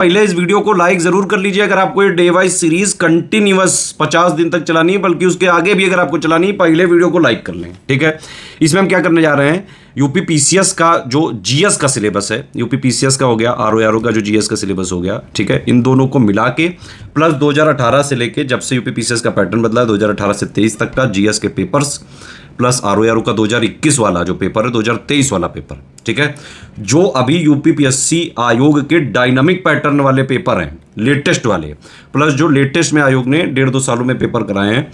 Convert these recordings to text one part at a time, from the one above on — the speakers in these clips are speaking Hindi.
पहले इस वीडियो को लाइक जरूर कर लीजिए अगर आपको ये डे वाइज सीरीज कंटिन्यूअस 50 दिन तक चलानी है, बल्कि उसके आगे भी अगर आपको चलानी है, पहले वीडियो को लाइक कर लें। ठीक है, इसमें हम क्या करने जा रहे हैं, यूपी पीसीएस का जो जीएस का सिलेबस है, यूपी पीसीएस का हो गया, आरओ का जो जीएस का सिलेबस हो गया, ठीक है, इन दोनों को मिला के प्लस 2018 से लेके जब से यूपी पीसीएस का पैटर्न बदला है 2018 से 23 तक का जीएस के पेपर्स प्लस आरओ का 2021 वाला जो पेपर है, 2023 वाला पेपर, ठीक है, जो अभी यूपीपीएससी आयोग के डायनामिक पैटर्न वाले पेपर हैं, लेटेस्ट वाले, प्लस जो लेटेस्ट में आयोग ने 1.5-2 सालों में पेपर कराए हैं,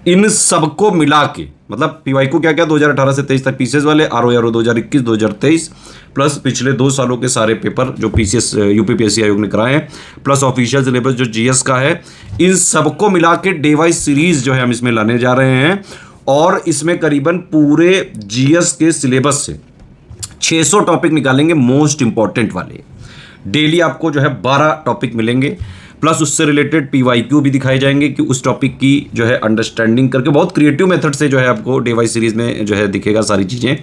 इन सबको मिला के मतलब पीवाई को क्या क्या 2018 से 23 तक पीसीएस वाले, आरओ 2021 2023 प्लस पिछले 2 सालों के सारे पेपर जो पीसीएस यूपीपीएससी आयोग ने कराए हैं, प्लस ऑफिशियल सिलेबस जो जीएस का है, इन सबको मिला के डे वाइज सीरीज जो है हम इसमें लाने जा रहे हैं। और इसमें करीबन पूरे जीएस के सिलेबस से 600 टॉपिक निकालेंगे, मोस्ट इंपॉर्टेंट वाले। डेली आपको जो है 12 टॉपिक मिलेंगे, प्लस उससे रिलेटेड पीवाईक्यू भी दिखाए जाएंगे कि उस टॉपिक की जो है अंडरस्टैंडिंग करके बहुत क्रिएटिव मेथड से जो है आपको डे वाइज सीरीज में जो है दिखेगा सारी चीज़ें।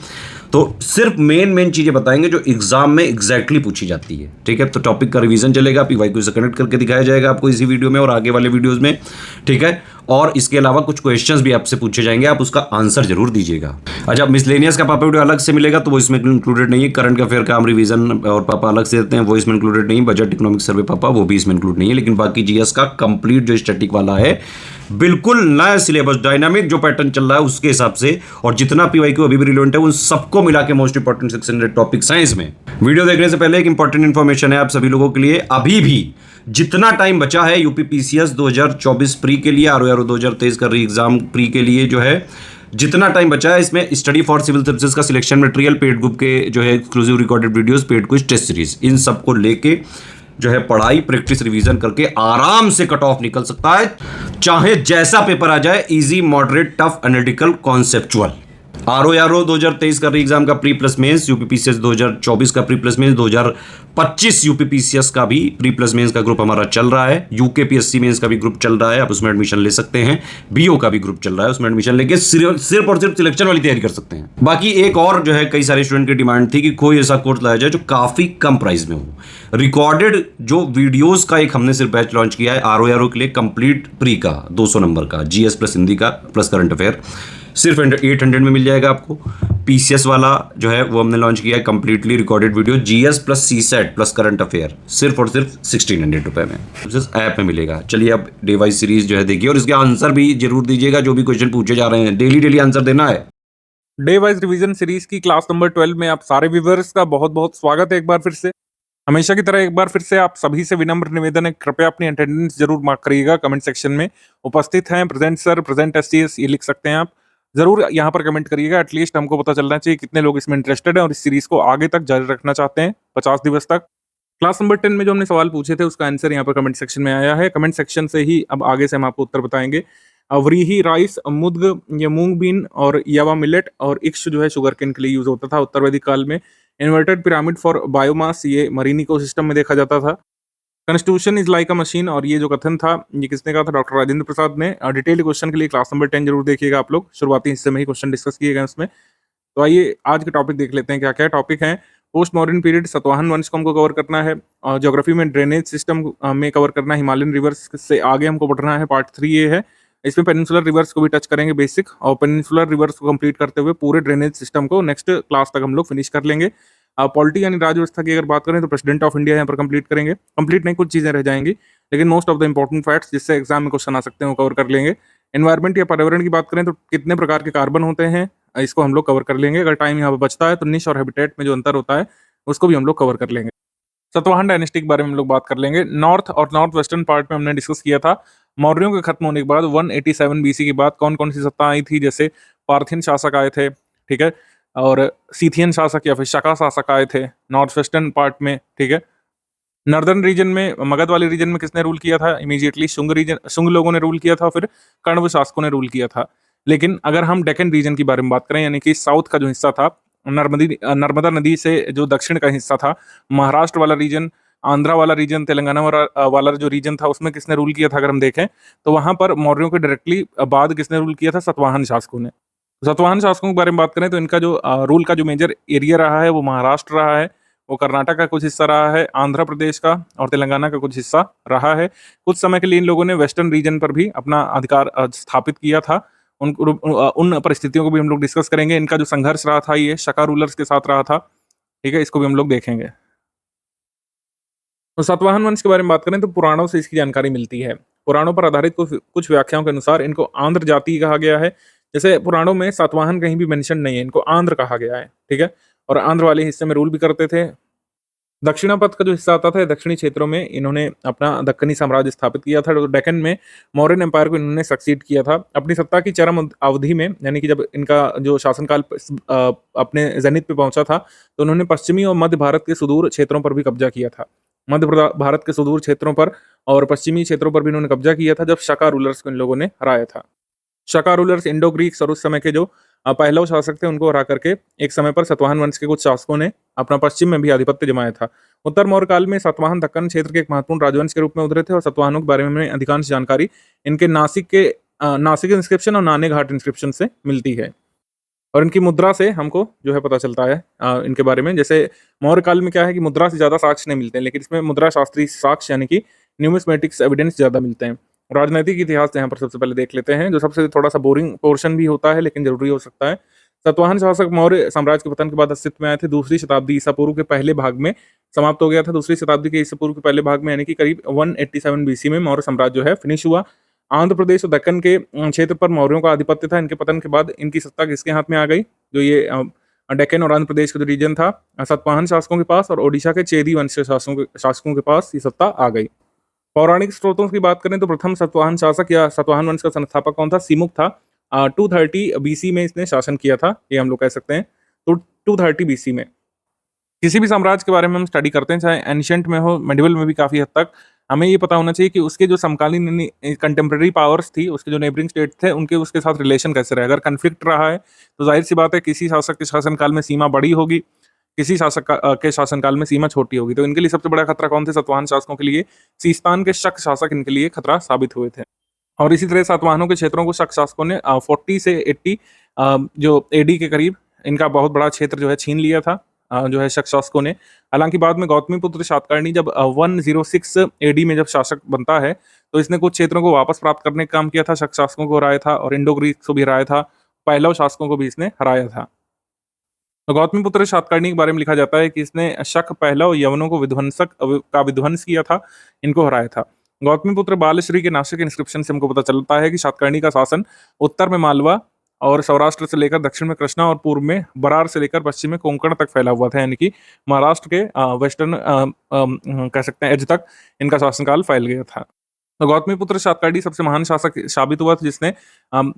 तो सिर्फ मेन चीज़ें बताएंगे जो एग्जाम में एग्जैक्टली पूछी जाती है। ठीक है, तो टॉपिक का रिवीजन चलेगा, पीवाईक्यू से कनेक्ट करके दिखाया जाएगा आपको इसी वीडियो में और आगे वाले वीडियोस में। ठीक है, और इसके अलावा कुछ क्वेश्चंस भी आपसे पूछे जाएंगे, आप उसका आंसर जरूर दीजिएगा। अच्छा, मिसलेनियस का पापा वीडियो अलग से मिलेगा तो वो इसमें इंक्लूडेड नहीं है। करंट अफेयर का हम रिवीजन और पापा अलग से देते हैं, वो इसमें इंक्लूडेड नहीं है। बजट इकोनॉमिक सर्वे पापा वो भी इसमें इंक्लूड नहीं है। लेकिन बाकी जीएस का कंप्लीट जो स्टैटिक वाला है, बिल्कुल नया सिलेबस, डायनामिक जो पैटर्न चल रहा है उसके हिसाब से, और जितना पीवाईक्यू अभी भी रिलेवेंट है उन सबको मिला के मोस्ट इंपॉर्टेंट 600 टॉपिक्स हैं इसमें। वीडियो देखने से पहले एक इंपॉर्टेंट इंफॉर्मेशन है आप सभी लोगों के लिए, अभी भी जितना टाइम बचा है यूपी पीसीएस 2024 प्री के लिए, आरओ 2023 का री एग्जाम प्री के लिए जो है जितना टाइम बचा है, इसमें स्टडी फॉर सिविल सर्विसेज का सिलेक्शन मटेरियल, पेड ग्रुप के जो है exclusive recorded videos, paid quiz, test series, इन सबको लेके जो है पढ़ाई प्रैक्टिस रिवीजन करके आराम से कट ऑफ निकल सकता है, चाहे जैसा पेपर आ जाए, easy moderate tough analytical conceptual. RO 2023 का री एग्जाम का प्री प्लस मेंस, यूपीपीसीएस 2024 का प्री प्लस मेंस, 2025 यूपीपीसीएस का भी प्री प्लस मेंस का ग्रुप हमारा चल रहा है, यूकेपीएससी मेंस का भी ग्रुप चल रहा है, आप उसमें एडमिशन ले सकते हैं, बीओ का भी ग्रुप चल रहा है, उसमें एडमिशन लेके सिर्फ और सिर्फ सिलेक्शन वाली तैयारी कर सकते हैं। बाकी एक और जो है कई सारे स्टूडेंट की डिमांड थी कि कोई ऐसा कोर्स लाया जाए जो काफी कम प्राइस में हो। रिकॉर्डेड जो वीडियोस का एक हमने सिर्फ बैच लॉन्च किया है आरओ के लिए, कंप्लीट प्री का 200 नंबर का, जीएस प्लस हिंदी का प्लस करंट अफेयर, सिर्फ 800 में मिल जाएगा आपको। पीसीएस वाला जो है वो हमने लॉन्च किया है completely recorded video, GS plus CSAT plus current affair, सिर्फ और सिर्फ 1600 रुपए में ऐप में मिलेगा। चलिए अब डे वाइज सीरीज जो है देखिए, और इसके आंसर भी जरूर दीजिएगा, जो भी क्वेश्चन पूछे जा रहे हैं डेली आंसर देना है। डे वाइज रिवीजन सीरीज की क्लास नंबर 12 में आप सारे व्यूअर्स का बहुत बहुत स्वागत है। एक बार फिर से हमेशा की तरह एक बार फिर से आप सभी से विनम्र निवेदन है, कृपया अपनी अटेंडेंस जरूर मार्क करिएगा। कमेंट सेक्शन में उपस्थित हैं प्रेजेंट सर, प्रेजेंट एसटीएस, ये लिख सकते हैं आप, जरूर यहाँ पर कमेंट करिएगा। एटलीस्ट हमको पता चलना चाहिए कितने लोग इसमें इंटरेस्टेड हैं और इस सीरीज को आगे तक जारी रखना चाहते हैं 50 दिवस तक। क्लास नंबर 10 में जो हमने सवाल पूछे थे उसका आंसर यहाँ पर कमेंट सेक्शन में आया है। कमेंट सेक्शन से ही अब आगे से हम आपको उत्तर बताएंगे। व्रीही राइस, मुद्ग, ये मूंग बीन और यावा मिलेट, और इक्ष जो है शुगर केन के लिए यूज होता था उत्तर वैदिक काल में। इन्वर्टेड पिरामिड फॉर बायोमास, ये मरीन इकोसिस्टम में देखा जाता था। Constitution is like a machine, और ये जो कथन था ये किसने कहा था, डॉक्टर राजेंद्र प्रसाद ने। डिटेल क्वेश्चन के लिए क्लास नंबर 10 जरूर देखिएगा आप लोग, शुरुआती हिस्से में ही क्वेश्चन डिस्कस किए गए उसमें। तो आइए आज के टॉपिक देख लेते हैं क्या क्या टॉपिक हैं। पोस्ट मॉडर्न पीरियड, सतवाहन वंश को हमको कवर करना है, और ज्योग्राफी में ड्रेनेज सिस्टम में कवर करना है, हिमालयन रिवर्स से आगे हमको बढ़ना है, पार्ट 3 ये है। इसमें पेनिनसुलर रिवर्स को भी टच करेंगे बेसिक, और पेनिनसुलर रिवर्स को कंप्लीट करते हुए पूरे ड्रेनेज सिस्टम को नेक्स्ट क्लास तक हम लोग फिनिश कर लेंगे। पॉलिटी यानी राज व्यवस्था की अगर बात करें तो प्रेसिडेंट ऑफ इंडिया यहाँ पर कंप्लीट करेंगे, कंप्लीट नहीं कुछ चीजें रह जाएंगी, लेकिन most of the important facts जिससे एग्जाम में क्वेश्चन आ सकते हैं वो कवर कर लेंगे। एनवायरमेंट या पर्यावरण की बात करें तो कितने प्रकार के कार्बन होते हैं इसको हम लोग कवर कर लेंगे। अगर टाइम यहाँ पर बचता है तो निश और हैबिटेट में जो अंतर होता है उसको भी हम लोग कवर कर लेंगे। सतवाहन डायनेस्टी के बारे में हम लोग बात कर लेंगे। नॉर्थ और नॉर्थ वेस्टर्न पार्ट में हमने डिस्कस किया था मौर्यों के खत्म होने के बाद 187 बीसी के बाद कौन कौन सी सत्ता आई थी, जैसे पार्थियन शासक आए थे, ठीक है, और सीथियन शासक या फिर शका शासक आए थे नॉर्थ वेस्टर्न पार्ट में, ठीक है। नॉर्दर्न रीजन में, मगध वाले रीजन में किसने रूल किया था, इमीडिएटली शुंग लोगों ने रूल किया था, फिर कण्व शासकों ने रूल किया था। लेकिन अगर हम डेक्कन रीजन के बारे में बात करें, यानी कि साउथ का जो हिस्सा था, नर्मदा नदी से जो दक्षिण का हिस्सा था, महाराष्ट्र वाला रीजन, आंध्रा वाला रीजन, तेलंगाना वाला जो रीजन था, उसमें किसने रूल किया था अगर हम देखें तो वहां पर मौर्यों के डायरेक्टली बाद किसने रूल किया था, सतवाहन शासकों ने। सतवाहन शासकों के बारे में बात करें तो इनका जो रूल का जो मेजर एरिया रहा है वो महाराष्ट्र रहा है, वो कर्नाटक का कुछ हिस्सा रहा है, आंध्र प्रदेश का और तेलंगाना का कुछ हिस्सा रहा है। कुछ समय के लिए इन लोगों ने वेस्टर्न रीजन पर भी अपना अधिकार स्थापित किया था। उन परिस्थितियों को भी हम लोग डिस्कस करेंगे। इनका जो संघर्ष रहा था ये शका रूलर्स के साथ रहा था, ठीक है, इसको भी हम लोग देखेंगे। तो सातवाहन वंश के बारे में बात करें तो पुराणों से इसकी जानकारी मिलती है। पुराणों पर आधारित कुछ व्याख्याओं के अनुसार इनको आंध्र जाति कहा गया है। जैसे पुराणों में सातवाहन कहीं भी मेंशन नहीं है, इनको आंध्र कहा गया है, ठीक है। और आंध्र वाले हिस्से में रूल भी करते थे। दक्षिणापथ का जो हिस्सा आता था, दक्षिणी क्षेत्रों में इन्होंने अपना दक्कनी साम्राज्य स्थापित किया था। तो डेक्कन में मौर्यन एम्पायर को इन्होंने सक्सीड किया था। अपनी सत्ता की चरम अवधि में, यानी कि जब इनका जो शासनकाल अपने जेनिथ पे पहुंचा था, तो उन्होंने पश्चिमी और मध्य भारत के सुदूर क्षेत्रों पर भी कब्जा किया था। भारत के सुदूर क्षेत्रों पर और पश्चिमी क्षेत्रों पर भी इन्होंने कब्जा किया था, जब शका रूलर्स को इन लोगों ने हराया था। शका रूलर्स इंडो ग्रीक्स और उस समय के जो पहलव शासक थे उनको हरा करके एक समय पर सातवाहन वंश के कुछ शासकों ने अपना पश्चिम में भी आधिपत्य जमाया था। उत्तर मौर्य काल में सातवाहन दक्कन क्षेत्र के एक महत्वपूर्ण राजवंश के रूप में उभरे थे और सातवाहनों के बारे में हमें अधिकांश जानकारी इनके नासिक इंस्क्रिप्शन और नाने घाट इंस्क्रिप्शन से मिलती है। और इनकी मुद्रा से हमको जो है पता चलता है इनके बारे में। जैसे मौर्य काल में क्या है कि मुद्रा से ज्यादा साक्ष्य नहीं मिलते हैं, लेकिन इसमें मुद्रा शास्त्रीय साक्ष्य यानी कि न्यूमिस्मेटिक्स एविडेंस ज्यादा मिलते हैं। राजनैतिक इतिहास यहाँ पर सबसे पहले देख लेते हैं, जो सबसे थोड़ा सा बोरिंग पोर्शन भी होता है लेकिन जरूरी हो सकता है। सातवाहन शासक मौर्य साम्राज्य के पतन के बाद अस्तित्व में आए थे। दूसरी शताब्दी ईसा पूर्व के पहले भाग में समाप्त हो गया था। दूसरी शताब्दी के ईसा पूर्व के पहले भाग में यानी कि करीब 187 बीसी में मौर्य साम्राज्य जो है फिनिश हुआ। आंध्र प्रदेश और दक्कन के क्षेत्र पर मौर्यों का आधिपत्य था। इनके पतन के बाद इनकी सत्ता किसके हाथ में आ गई? जो ये डेक्कन और आंध्र प्रदेश का जो रीजन था, सातवाहन शासकों के पास, और ओडिशा के चेदी वंश के शासकों के पास ये सत्ता आ गई। पौराणिक स्रोतों की बात करें तो प्रथम सातवाहन शासक या सातवाहन वंश का संस्थापक कौन था? सिमुक था। 230 बीसी में इसने शासन किया था, ये हम लोग कह सकते हैं। तो 230 बीसी में किसी भी साम्राज्य के बारे में हम स्टडी करते हैं, चाहे एंशिएंट में हो, मेडिवल में भी, काफी हद तक हमें ये पता होना चाहिए कि उसके जो समकालीन कंटेम्प्रेरी पावर्स थी, उसके जो नेबरिंग स्टेट थे, उनके उसके साथ रिलेशन कैसे रहे। अगर कन्फ्लिक्ट रहा है तो जाहिर सी बात है किसी शासक के शासनकाल में सीमा बड़ी होगी, किसी शासक के शासनकाल में सीमा छोटी होगी। तो इनके लिए सबसे बड़ा खतरा कौन थे? सातवाहन शासकों के लिए सीस्तान के शक शासक इनके लिए खतरा साबित हुए थे। और इसी तरह सातवाहनों के क्षेत्रों को शक शासकों ने 40 से 80 जो एडी के करीब इनका बहुत बड़ा क्षेत्र जो है छीन लिया था, जो है शक शासकों ने। हालांकि बाद में गौतमीपुत्र सातकर्णी जब 106 एडी में जब शासक बनता है, तो इसने कुछ क्षेत्रों को वापस प्राप्त करने का काम किया था। शक शासकों को हराया था और इंडो ग्रीक्स को भी हराया था, पहलव शासकों को भी इसने हराया था। तो गौतमीपुत्र सातकर्णी के बारे में लिखा जाता है कि इसने शक, पहलव, यवनों को विध्वंस किया था, इनको हराया था। गौतमीपुत्र बालश्री के नासिक इंस्क्रिप्शन से हमको पता चलता है कि सातकर्णी का शासन उत्तर में मालवा और सौराष्ट्र से लेकर दक्षिण में कृष्णा और पूर्व में बरार से लेकर पश्चिम में कोंकण तक फैला हुआ था, यानी कि महाराष्ट्र के वेस्टर्न कह सकते हैं एज तक इनका शासनकाल फैल गया था। तो गौतमीपुत्र सातकर्णी सबसे महान शासक साबित हुआ था, जिसने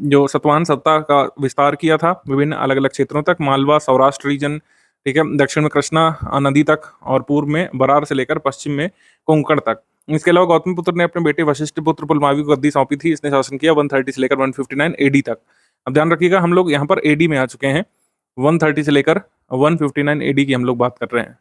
जो सातवाहन सत्ता का विस्तार किया था विभिन्न अलग अलग क्षेत्रों तक, मालवा, सौराष्ट्र रीजन, ठीक है, दक्षिण में कृष्णा नदी तक और पूर्व में बरार से लेकर पश्चिम में कोंकण तक। इसके अलावा गौतमीपुत्र ने अपने बेटे वशिष्ठ पुत्र पुलमावी को गद्दी सौंपी थी। इसने शासन किया 130 से लेकर 159 एडी तक। अब ध्यान रखिएगा, हम लोग यहाँ पर एडी में आ चुके हैं, 130 से लेकर 159 एडी की हम लोग बात कर रहे हैं।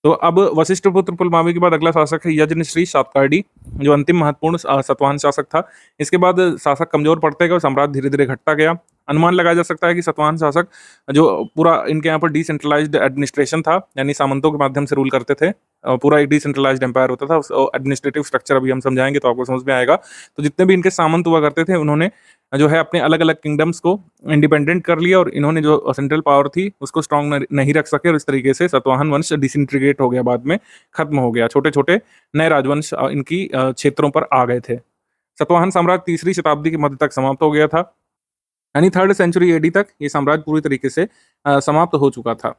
तो अब वशिष्ठ पुत्र पुलमावी के बाद अगला शासक है यज्ञश्री सातकर्णी, जो अंतिम महत्वपूर्ण सातवाहन शासक था। इसके बाद शासक कमजोर पड़ते गए और साम्राज्य धीरे धीरे घटता गया। अनुमान लगाया जा सकता है कि सातवाहन शासक जो पूरा इनके यहाँ पर डिसेंट्रलाइज्ड एडमिनिस्ट्रेशन था, यानी सामंतों के माध्यम से रूल करते थे, पूरा एक डिसेंट्रलाइज्ड एम्पायर होता था। एडमिनिस्ट्रेटिव स्ट्रक्चर अभी हम समझाएंगे तो आपको समझ में आएगा। तो जितने भी इनके सामंत हुआ करते थे, उन्होंने जो है अपने अलग अलग किंगडम्स को इंडिपेंडेंट कर लिया और इन्होंने जो सेंट्रल पावर थी उसको स्ट्रांग नहीं रख सके, और इस तरीके से सातवाहन वंश डिसइंटीग्रेट हो गया, बाद में खत्म हो गया। छोटे छोटे नए राजवंश इनकी क्षेत्रों पर आ गए थे। सातवाहन साम्राज्य तीसरी शताब्दी के मध्य तक समाप्त हो गया था, यानी 3rd सेंचुरी एडी तक ये साम्राज्य पूरी तरीके से समाप्त हो चुका था।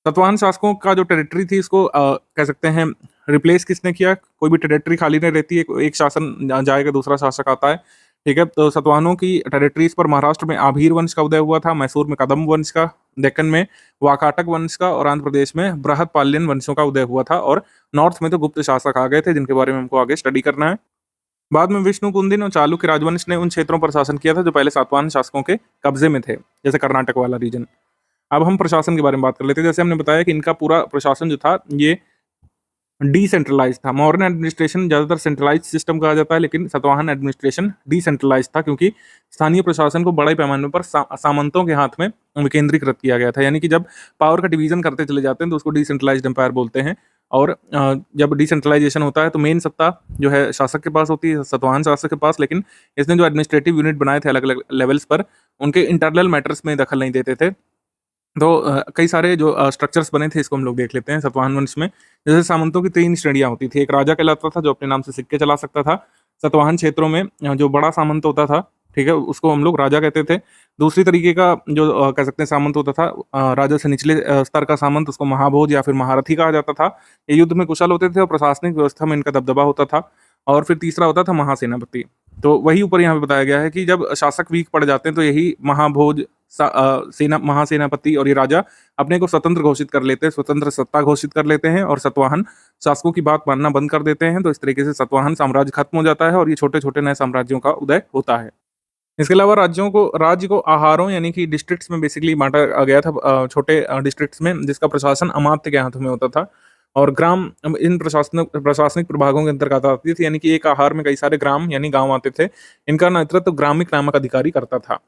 सातवाहन शासकों का जो टेरिटरी थी, इसको कह सकते हैं रिप्लेस किसने किया? कोई भी टेरिटरी खाली नहीं रहती है, एक शासन जाएगा दूसरा शासक आता है, ठीक है। तो सातवाहनों की टेरिटरीज पर महाराष्ट्र में आभीर वंश का उदय हुआ था, मैसूर में कदम्ब वंश का, डेक्कन में वाकाटक वंश का और आंध्र प्रदेश में बृहदपाल्यन वंशों का उदय हुआ था। और नॉर्थ में तो गुप्त शासक आ गए थे, जिनके बारे में हमको आगे स्टडी करना है। बाद में विष्णुकुंदिन और चालुक्य राजवंश ने उन क्षेत्रों पर शासन किया था जो पहले सातवाहन शासकों के कब्जे में थे, जैसे कर्नाटक वाला रीजन। अब हम प्रशासन के बारे में बात कर लेते हैं। जैसे हमने बताया कि इनका पूरा प्रशासन जो था ये डिसेंट्रलाइज था। मॉडर्न एडमिनिस्ट्रेशन ज़्यादातर सेंट्रलाइज सिस्टम कहा जाता है, लेकिन सातवाहन एडमिनिस्ट्रेशन डिसेंट्रलाइज था, क्योंकि स्थानीय प्रशासन को बड़े पैमाने पर सामंतों के हाथ में विकेंद्रीकृत किया गया था। यानी कि जब पावर का डिवीजन करते चले जाते हैं तो उसको डिसेंट्रलाइज्ड एम्पायर बोलते हैं। और जब डिसेंट्रलाइजेशन होता है तो मेन सत्ता जो है शासक के पास होती है, सातवाहन शासक के पास, लेकिन इसने जो एडमिनिस्ट्रेटिव यूनिट बनाए थे अलग अलग लेवल्स पर, उनके इंटरनल मैटर्स में दखल नहीं देते थे। तो कई सारे जो स्ट्रक्चर्स बने थे, इसको हम लोग देख लेते हैं सातवाहन वंश में। जैसे सामंतों की 3 श्रेणियाँ होती थी। एक राजा कहलाता था, जो अपने नाम से सिक्के चला सकता था। सातवाहन क्षेत्रों में जो बड़ा सामंत होता था, ठीक है, उसको हम लोग राजा कहते थे। दूसरी तरीके का जो कह सकते हैं सामंत होता था, राजा से निचले स्तर का सामंत, उसको महाभोज या फिर महारथी कहा जाता था। ये युद्ध में कुशल होते थे और प्रशासनिक व्यवस्था में इनका दबदबा होता था। और फिर तीसरा होता था महासेनापति। तो वही ऊपर यहाँ पे बताया गया है कि जब शासक वीक पड़ जाते हैं तो यही महाभोज, सेना महासेनापति और ये राजा अपने को स्वतंत्र घोषित कर लेते हैं, स्वतंत्र सत्ता घोषित कर लेते हैं और सातवाहन शासकों की बात मानना बंद कर देते हैं। तो इस तरीके से सातवाहन साम्राज्य खत्म हो जाता है और ये छोटे छोटे नए साम्राज्यों का उदय होता है। इसके अलावा राज्य को आहारों यानी कि डिस्ट्रिक्ट्स में बेसिकली बांटा गया था, छोटे डिस्ट्रिक्ट्स में, जिसका प्रशासन अमात्य के हाथों में होता था। और ग्राम इन प्रशासनिक प्रभागों के अंतर्गत आती थी, यानी कि एक आहार में कई सारे ग्राम यानी गांव आते थे। इनका नेतृत्व ग्रामिक नामक अधिकारी करता था।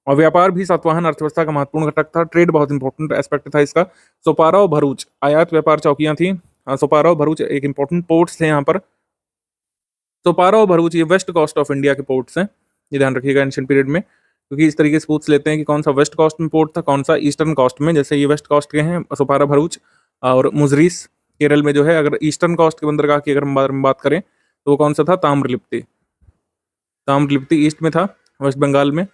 और व्यापार भी सातवाहन अर्थव्यवस्था का महत्वपूर्ण घटक था। ट्रेड बहुत इंपॉर्टेंट एस्पेक्ट था इसका। सोपारा और भरूच आयात व्यापार चौकियां थी। सोपारा और भरूच एक इंपॉर्टेंट पोर्ट्स थे यहाँ पर। सोपारा और भरूच ये वेस्ट कोस्ट ऑफ इंडिया के पोर्ट्स हैं, ये ध्यान रखिएगा एंशिएंट पीरियड में, क्योंकि इस तरीके से पूछ लेते हैं कि कौन सा वेस्ट कोस्ट में पोर्ट था, कौन सा ईस्टर्न कोस्ट में। जैसे ये वेस्ट कोस्ट के हैं सोपारा भरूच, और मुजरीस केरल में जो है। अगर ईस्टर्न कोस्ट के बंदरगाह की अगर हम बात करें तो वो कौन सा था, ताम्रलिप्ति। ताम्रलिप्ति ईस्ट में था, वेस्ट बंगाल में।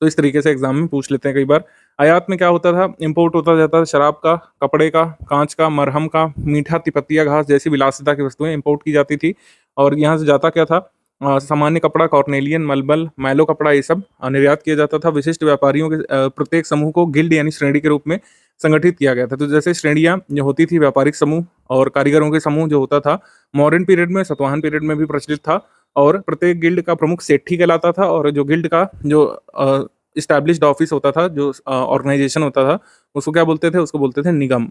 तो इस तरीके से एग्जाम में पूछ लेते हैं कई बार। आयात में क्या होता था, इंपोर्ट होता जाता था शराब का, कपड़े का, कांच का, मरहम का, मीठा, तिपत्तिया घास जैसी विलासिता की वस्तुएं इंपोर्ट की जाती थी। और यहाँ से जाता क्या था, सामान्य कपड़ा, कॉर्नेलियन, मलमल, मैलो कपड़ा, ये सब निर्यात किया जाता था। विशिष्ट व्यापारियों के प्रत्येक समूह को गिल्ड यानी श्रेणी के रूप में संगठित किया गया था। तो जैसे श्रेणियां जो होती थी, व्यापारिक समूह और कारीगरों के समूह जो होता था, मॉडर्न पीरियड में, सातवाहन पीरियड में भी प्रचलित था। और प्रत्येक गिल्ड का प्रमुख सेठी कहलाता था। और जो गिल्ड का जो इस्टेब्लिश्ड ऑफिस होता था, जो ऑर्गेनाइजेशन होता था, उसको क्या बोलते थे, उसको बोलते थे निगम।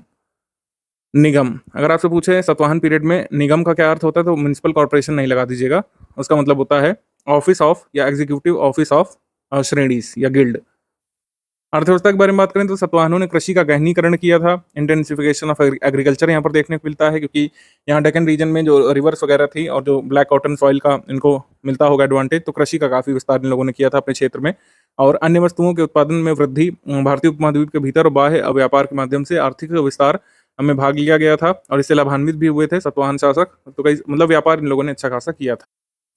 निगम, अगर आपसे पूछे सातवाहन पीरियड में निगम का क्या अर्थ होता है, तो म्युनिसिपल कॉर्पोरेशन नहीं लगा दीजिएगा। उसका मतलब होता है ऑफिस ऑफ या एग्जीक्यूटिव ऑफिस ऑफ श्रेणीज या गिल्ड। अर्थव्यवस्था के बारे में बात करें तो सातवाहनों ने कृषि का गहनीकरण किया था। इंटेंसिफिकेशन ऑफ एग्रीकल्चर यहाँ पर देखने को मिलता है, क्योंकि यहाँ डेक्कन रीजन में जो रिवर्स वगैरह थी और जो ब्लैक कॉटन सॉइल का इनको मिलता होगा एडवांटेज, तो कृषि का काफ़ी विस्तार इन लोगों ने किया था अपने क्षेत्र में। और अन्य वस्तुओं के उत्पादन में वृद्धि, भारतीय उपमहाद्वीप के भीतर और बाह्य व्यापार के माध्यम से आर्थिक विस्तार में भाग लिया गया था और इससे लाभान्वित भी हुए थे सातवाहन शासक। तो कई मतलब व्यापार इन लोगों ने अच्छा खासा किया था।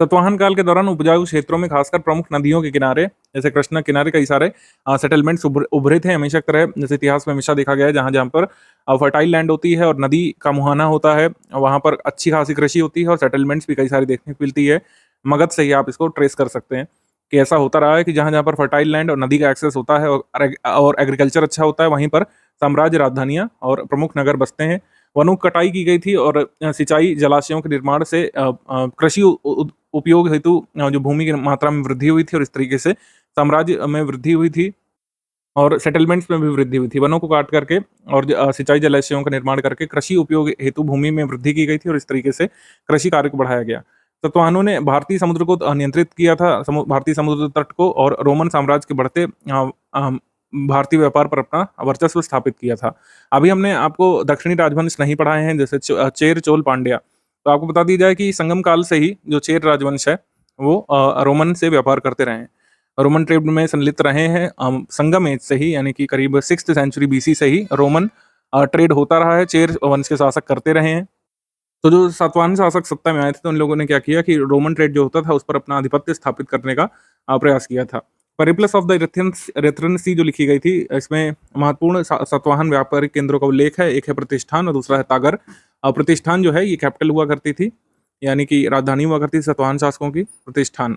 सातवाहन काल के दौरान उपजाऊ क्षेत्रों में खासकर प्रमुख नदियों के किनारे, जैसे कृष्णा किनारे, कई सारे सेटलमेंट्स उभरे थे हमेशा की तरह। जैसे इतिहास में हमेशा देखा गया है, जहाँ जहाँ पर फर्टाइल लैंड होती है और नदी का मुहाना होता है, वहाँ पर अच्छी खासी कृषि होती है और सेटलमेंट्स भी कई सारी देखने को मिलती है। मगध से ही आप इसको ट्रेस कर सकते हैं कि ऐसा होता रहा है कि जहाँ जहाँ पर फर्टाइल लैंड और नदी का एक्सेस होता है और एग्रीकल्चर अच्छा होता है, वहीं पर साम्राज्य, राजधानियाँ और प्रमुख नगर बसते हैं। वनों की कटाई की गई थी और सिंचाई, जलाशयों के निर्माण से कृषि उपयोग हेतु जो भूमि की मात्रा में वृद्धि हुई थी और इस तरीके से साम्राज्य में वृद्धि हुई थी और सेटलमेंट्स में भी वृद्धि हुई थी। वनों को काट करके और सिंचाई, जलाशयों का निर्माण करके कृषि उपयोग हेतु भूमि में वृद्धि की गई थी और इस तरीके से कृषि कार्य को बढ़ाया गया। सातवाहनों ने भारतीय समुद्र को नियंत्रित किया था, भारतीय समुद्र तट को, और रोमन साम्राज्य के बढ़ते भारतीय व्यापार पर अपना वर्चस्व स्थापित किया था। अभी हमने आपको दक्षिणी राजवंश नहीं पढ़ाए हैं, जैसे चेर, चोल, पांड्या। तो आपको बता दी जाए कि संगम काल से ही जो चेर राजवंश है वो रोमन से व्यापार करते रहे हैं, रोमन ट्रेड में संलिप्त रहे हैं। संगम एज से ही, यानी कि करीब 6th सेंचुरी BC से ही रोमन ट्रेड होता रहा है, चेर वंश के शासक करते रहे हैं। तो जो सातवाहन शासक सत्ता में आए थे तो उन लोगों ने क्या किया कि रोमन ट्रेड जो होता था उस पर अपना आधिपत्य स्थापित करने का प्रयास किया था। परिप्लस ऑफ द रेथरेंसी जो लिखी गई थी, इसमें महत्वपूर्ण सातवाहन व्यापारिक केंद्रों का उल्लेख है। एक है प्रतिष्ठान और दूसरा है तागर। प्रतिष्ठान जो है ये कैपिटल हुआ करती थी, यानी कि राजधानी हुआ करती थी सातवाहन शासकों की, प्रतिष्ठान।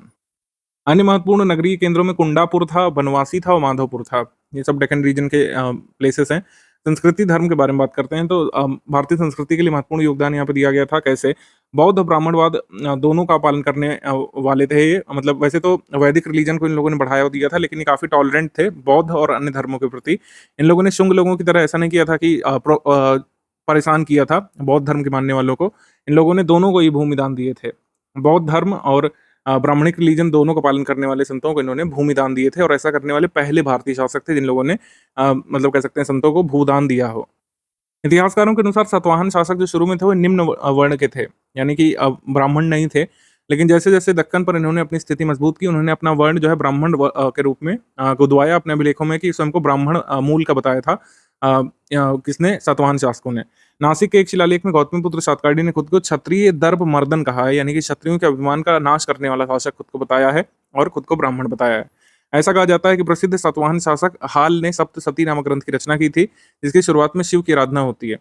अन्य महत्वपूर्ण नगरीय केंद्रों में कुंडापुर था, बनवासी था और माधवपुर था। ये सब डेक्कन रीजन के प्लेसेस हैं। संस्कृति, धर्म के बारे में बात करते हैं तो भारतीय संस्कृति के लिए महत्वपूर्ण योगदान यहाँ पे दिया गया था। कैसे? बौद्ध और ब्राह्मणवाद दोनों का पालन करने वाले थे ये। मतलब वैसे तो वैदिक रिलीजन को इन लोगों ने बढ़ावा दिया था, लेकिन ये काफ़ी टॉलरेंट थे बौद्ध और अन्य धर्मों के प्रति। इन लोगों ने शुंग लोगों की तरह ऐसा नहीं किया था कि परेशान किया था बौद्ध धर्म के मानने वालों को। इन लोगों ने दोनों को ये भूमिदान दिए थे। बौद्ध धर्म और ब्राह्मणिक रिलीजन दोनों का पालन करने वाले संतों को इन्होंने भूमिदान दिए थे और ऐसा करने वाले पहले भारतीय शासक थे जिन लोगों ने मतलब कह सकते हैं संतों को भूदान दिया हो। इतिहासकारों के अनुसार सातवाहन शासक जो शुरू में थे वो निम्न वर्ण के थे, यानी कि ब्राह्मण नहीं थे। लेकिन जैसे-जैसे दक्कन पर इन्होंने अपनी स्थिति मजबूत की, उन्होंने अपना वर्ण जो है ब्राह्मण के रूप में गुदवाया अपने अभिलेखों में कि स्वयं को ब्राह्मण मूल का बताया था। किसने? सातवाहन शासकों ने। नासिक के एक शिलालेख में गौतमीपुत्र सातकर्णी ने खुद को क्षत्रिय दर्प मर्दन कहा है, यानी कि क्षत्रियों के अभिमान का नाश करने वाला शासक खुद को बताया है और खुद को ब्राह्मण बताया है। ऐसा कहा जाता है कि प्रसिद्ध सातवाहन शासक हाल ने सप्तसती नामक ग्रंथ की रचना की थी, जिसकी शुरुआत में शिव की आराधना होती है।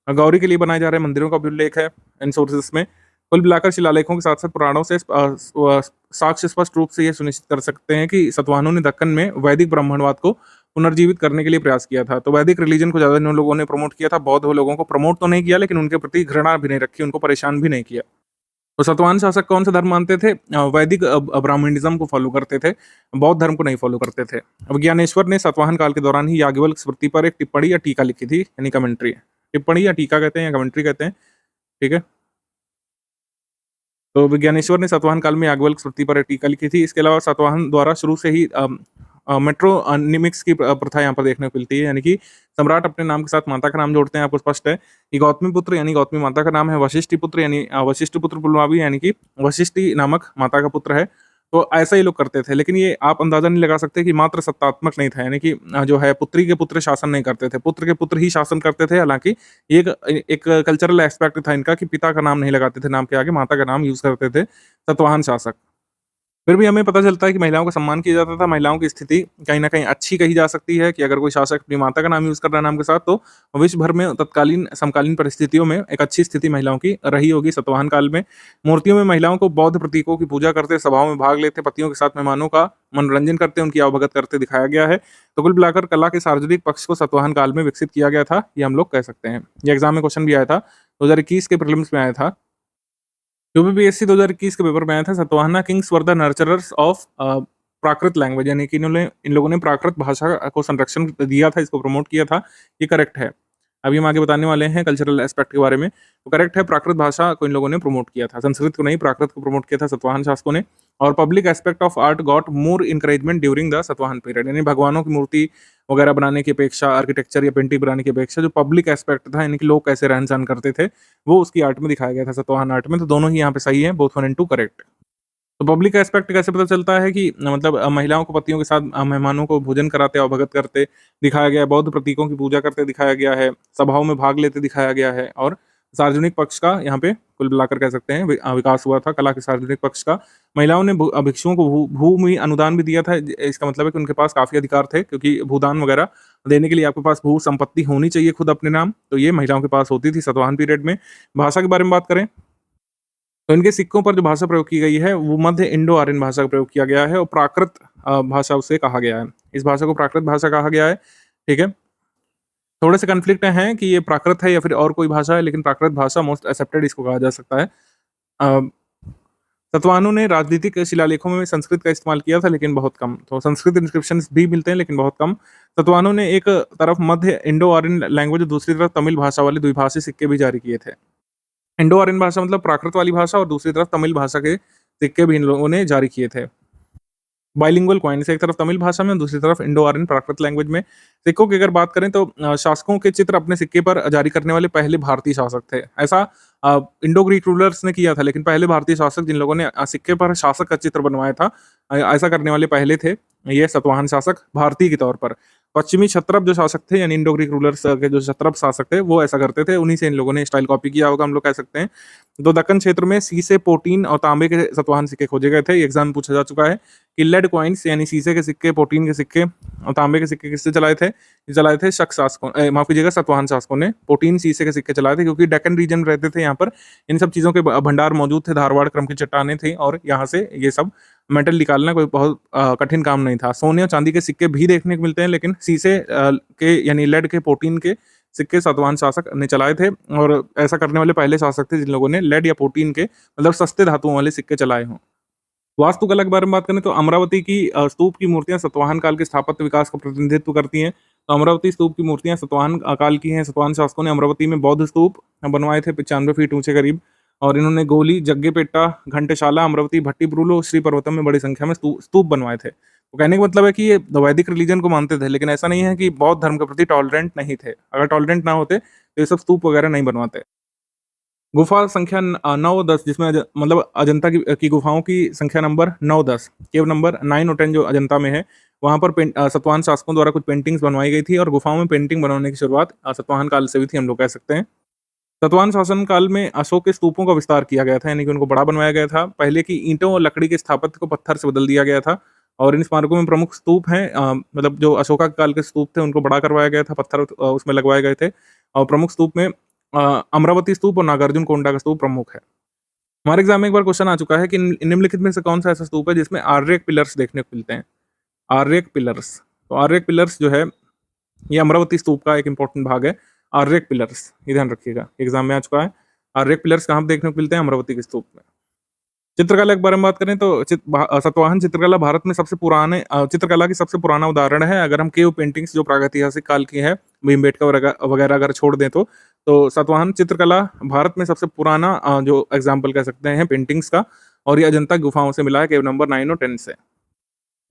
गौरी के लिए बनाए जा रहे मंदिरों का भी उल्लेख है इन सोर्सेस में। कुल मिलाकर शिलालेखों के साथ साथ पुराणों से साक्ष्य स्पष्ट रूप से यह सुनिश्चित कर सकते हैं कि सातवाहनों ने दक्कन में वैदिक ब्राह्मणवाद को पुनर्जीवित करने के लिए प्रयास किया था। तो वैदिक रिलीजन को ज्यादा इन लोगों ने प्रमोट किया था। बौद्ध लोगों को प्रमोट तो नहीं किया, लेकिन उनके प्रति घृणा भी नहीं रखी, उनको परेशान भी नहीं किया। तो सातवाहन शासक कौन सा धर्म मानते थे? वैदिक ब्राह्मणिज्म को फॉलो करते थे, बौद्ध धर्म को नहीं फॉलो करते थे। अब ज्ञानेश्वर ने सातवाहन काल के दौरान ही याज्ञवल्क्य स्मृति पर एक टिप्पणी या टीका लिखी थी, यानी कमेंट्री। टिप्पणी या टीका कहते हैं या कमेंट्री कहते हैं, ठीक है। तो विज्ञानेश्वर ने सातवाहन काल में याज्ञवल्क्य स्मृति पर एक टीका लिखी थी। इसके अलावा सातवाहन द्वारा शुरू से ही मेट्रोनिमिक्स की प्रथा यहाँ पर देखने को मिलती है, यानी कि सम्राट अपने नाम के साथ माता का नाम जोड़ते हैं। आपको स्पष्ट है कि गौतमी पुत्र यानी गौतमी माता का नाम है, वशिष्ठी पुत्र यानी वशिष्ठ पुत्र पुलमावी यानी कि वशिष्ठी नामक माता का पुत्र है। तो ऐसा ही लोग करते थे, लेकिन ये आप अंदाजा नहीं लगा सकते कि मात्र सत्तात्मक नहीं था, यानी कि जो है पुत्री के पुत्र शासन नहीं करते थे, पुत्र के पुत्र ही शासन करते थे। हालांकि ये एक कल्चरल एस्पेक्ट था इनका कि पिता का नाम नहीं लगाते थे नाम के आगे, माता का नाम यूज करते थे सातवाहन शासक। फिर भी हमें पता चलता है कि महिलाओं का सम्मान किया जाता था। महिलाओं की स्थिति कहीं न कहीं अच्छी कही जा सकती है कि अगर कोई शासक अपनी माता का नाम यूज़ कर रहा है नाम के साथ, तो विश्व भर में तत्कालीन समकालीन परिस्थितियों में एक अच्छी स्थिति महिलाओं की रही होगी सातवाहन काल में। मूर्तियों में महिलाओं को बौद्ध प्रतीकों की पूजा करते, सभाओं में भाग लेते, पतियों के साथ मेहमानों का मनोरंजन करते, उनकी अवभगत करते दिखाया गया है। तो कुल मिलाकर कला के सार्वजनिक पक्ष को सातवाहन काल में विकसित किया गया था, ये हम लोग कह सकते हैं। ये एग्जाम में क्वेश्चन भी आया था, 2021 के प्रीलिम्स में आया था। यूपीपीएससी 2021 के पेपर में आया था, Satavahana kings were the nurturers of Prakrit language, यानी कि इन लोगों ने प्राकृत भाषा को संरक्षण दिया था, इसको प्रमोट किया था। ये करेक्ट है। अभी हम आगे बताने वाले हैं कल्चरल एस्पेक्ट के बारे में। तो करेक्ट है, प्राकृत भाषा को इन लोगों ने प्रमोट किया था, संस्कृत को नहीं प्राकृत को प्रमोट किया था सातवाहन शासकों ने। और public aspect of art got more encouragement during the Satavahana period, यानी भगवानों की मूर्ति वगैरह बनाने की अपेक्षा, आर्किटेक्चर या पेंटिंग बनाने की अपेक्षा जो पब्लिक एस्पेक्ट था, यानी कि लोग कैसे रहन सहन करते थे, वो उसकी आर्ट में दिखाया गया था सातवाहन आर्ट में। तो दोनों ही यहाँ पे सही है, बोथ 1 and 2 करेक्ट। तो पब्लिक एस्पेक्ट कैसे पता चलता है कि मतलब महिलाओं को पतियों के साथ मेहमानों को भोजन कराते, अवभगत करते दिखाया गया है, बौद्ध प्रतीकों की पूजा करते दिखाया गया है, सभाओं में भाग लेते दिखाया गया है, और सार्वजनिक पक्ष का यहाँ पे कुल मिलाकर कह सकते हैं विकास हुआ था कला के सार्वजनिक पक्ष का। महिलाओं ने भिक्षुओं को भूमि अनुदान भी दिया था। इसका मतलब है कि उनके पास काफी अधिकार थे, क्योंकि भूदान वगैरह देने के लिए आपके पास भू संपत्ति होनी चाहिए खुद अपने नाम, तो ये महिलाओं के पास होती थी सातवाहन पीरियड में। भाषा के बारे में बात करें तो इनके सिक्कों पर जो भाषा प्रयोग की गई है वो मध्य इंडो आर्यन भाषा का प्रयोग किया गया है और प्राकृत भाषा उसे कहा गया है। इस भाषा को प्राकृत भाषा कहा गया है, ठीक है। थोड़े से कन्फ्लिक्ट हैं कि ये प्राकृत है या फिर और कोई भाषा है, लेकिन प्राकृत भाषा मोस्ट एक्सेप्टेड इसको कहा जा सकता है। सातवाहनों ने राजनीतिक शिलालेखों में संस्कृत का इस्तेमाल किया था, लेकिन बहुत कम। तो संस्कृत इंस्क्रिप्शन भी मिलते हैं, लेकिन बहुत कम। सातवाहनों ने एक तरफ मध्य इंडो आर्यन लैंग्वेज और दूसरी तरफ तमिल भाषा वाले द्विभाषी सिक्के भी जारी किए थे। इंडो आर्यन भाषा मतलब प्राकृत वाली भाषा, और दूसरी तरफ तमिल भाषा के सिक्के भी इन लोगों ने जारी किए थे। बाइलिंगुअल कॉइन्स, एक तरफ तमिल भाषा में और दूसरी तरफ इंडो आर्यन प्राकृत लैंग्वेज में। सिक्कों की अगर बात करें तो शासकों के चित्र अपने सिक्के पर जारी करने वाले पहले भारतीय शासक थे। ऐसा इंडो ग्रीक रूलर्स ने किया था, लेकिन पहले भारतीय शासक जिन लोगों ने सिक्के पर शासक का चित्र बनवाया था, ऐसा करने वाले पहले थे ये सातवाहन शासक भारतीय के तौर पर। पश्चिमी क्षत्रप जो शासक थे, यानी इंडो ग्रीक रूलर्स के जो क्षत्रप शासक थे, वो ऐसा करते थे। उन्हीं से इन लोगों ने स्टाइल कॉपी किया होगा, हम लोग कह सकते हैं। तो दक्कन क्षेत्र में सीसे, पोटीन और तांबे के सातवाहन सिक्के खोजे गए थे। एग्जाम में पूछा जा चुका है कि लेड कॉइन्स यानी सीसे के सिक्के, पोटीन के सिक्के और तांबे के सिक्के किससे चलाए थे? चलाए थे शक शासकों, माफ कीजिएगा सातवाहन शासकों ने। पोटीन, सीसे के सिक्के चलाए थे, क्योंकि डेक्कन रीजन में रहते थे, यहाँ पर इन सब चीजों के भंडार मौजूद थे, धारवाड़ क्रम की चट्टानें थी, और यहाँ से ये सब मेटल निकालना कोई बहुत कठिन काम नहीं था। सोने और चांदी के सिक्के भी देखने को मिलते हैं, लेकिन सीसे के यानी लेड के, पोटीन के सिक्के सातवाहन शासक ने चलाए थे, और ऐसा करने वाले पहले शासक थे जिन लोगों ने लेड या पोटीन के मतलब सस्ते धातुओं वाले सिक्के चलाए हों। वास्तुकला के बारे में बात करें तो अमरावती की स्तूप की मूर्तियां सातवाहन काल के स्थापत्य विकास का प्रतिनिधित्व करती हैं। तो अमरावती स्तूप की मूर्तियां सतवाहन काल की हैं। सतवाहन शासकों ने अमरावती में बौद्ध स्तूप बनवाए थे 95 फीट ऊंचे करीब, और इन्होंने गोली, जग्गेपेट्टा, घंटशाला, अमरावती, भट्टीप्रोलो, श्री पर्वतम में बड़ी संख्या में स्तूप बनवाए थे। तो कहने का मतलब है कि ये वैदिक रिलीजन को मानते थे, लेकिन ऐसा नहीं है कि बौद्ध धर्म के प्रति टॉलरेंट नहीं थे। अगर टॉलरेंट ना होते तो ये सब स्तूप वगैरह नहीं बनवाते। गुफा संख्या 9-10, जिसमें मतलब अजंता की गुफाओं की संख्या नंबर 9-10, केव नंबर 9 और 10 जो अजंता में है, वहाँ पर सतवाहन शासकों द्वारा कुछ पेंटिंग्स बनवाई गई थी, और गुफाओं में पेंटिंग बनाने की शुरुआत सतवाहन काल से हुई थी, हम लोग कह सकते हैं। सतवाहन शासन काल में अशोक के स्तूपों का विस्तार किया गया था, यानी कि उनको बड़ा बनवाया गया था। पहले की ईंटों और लकड़ी के स्थापत्य को पत्थर से बदल दिया गया था, और इन स्मारकों में प्रमुख स्तूप हैं, मतलब जो अशोका काल के स्तूप थे उनको बड़ा करवाया गया था, पत्थर उसमें लगवाए गए थे। और प्रमुख स्तूप में अमरावती स्तूप और नागार्जुन कोंडा का स्तूप प्रमुख है। हमारे एग्जाम में एक बार क्वेश्चन आ चुका है कि निम्नलिखित में से कौन सा ऐसा स्तूप है जिसमें आर्यक पिलर्स देखने को मिलते हैं। आर्यक पिलर्स, तो आर्यक पिलर्स जो है ये अमरावती स्तूप का एक इंपॉर्टेंट भाग है। आर्यक पिलर्स, ये ध्यान रखिएगा, एग्जाम में आ चुका है। आर्यक पिलर्स कहाँ देखने को मिलते हैं? अमरावती के स्तूप में। चित्रकला के बारे में बात करें तो सतवाहन चित्रकला भारत में सबसे पुराने चित्रकला की सबसे पुराना उदाहरण है। अगर हम केव पेंटिंग्स जो प्रागैतिहासिक काल की है, भीमबेटका वगैरह अगर छोड़ दें तो सातवाहन चित्रकला भारत में सबसे पुराना जो एग्जाम्पल कह सकते हैं पेंटिंग्स का, और ये अजंता गुफाओं से मिला है, केव नंबर 9 और 10 से।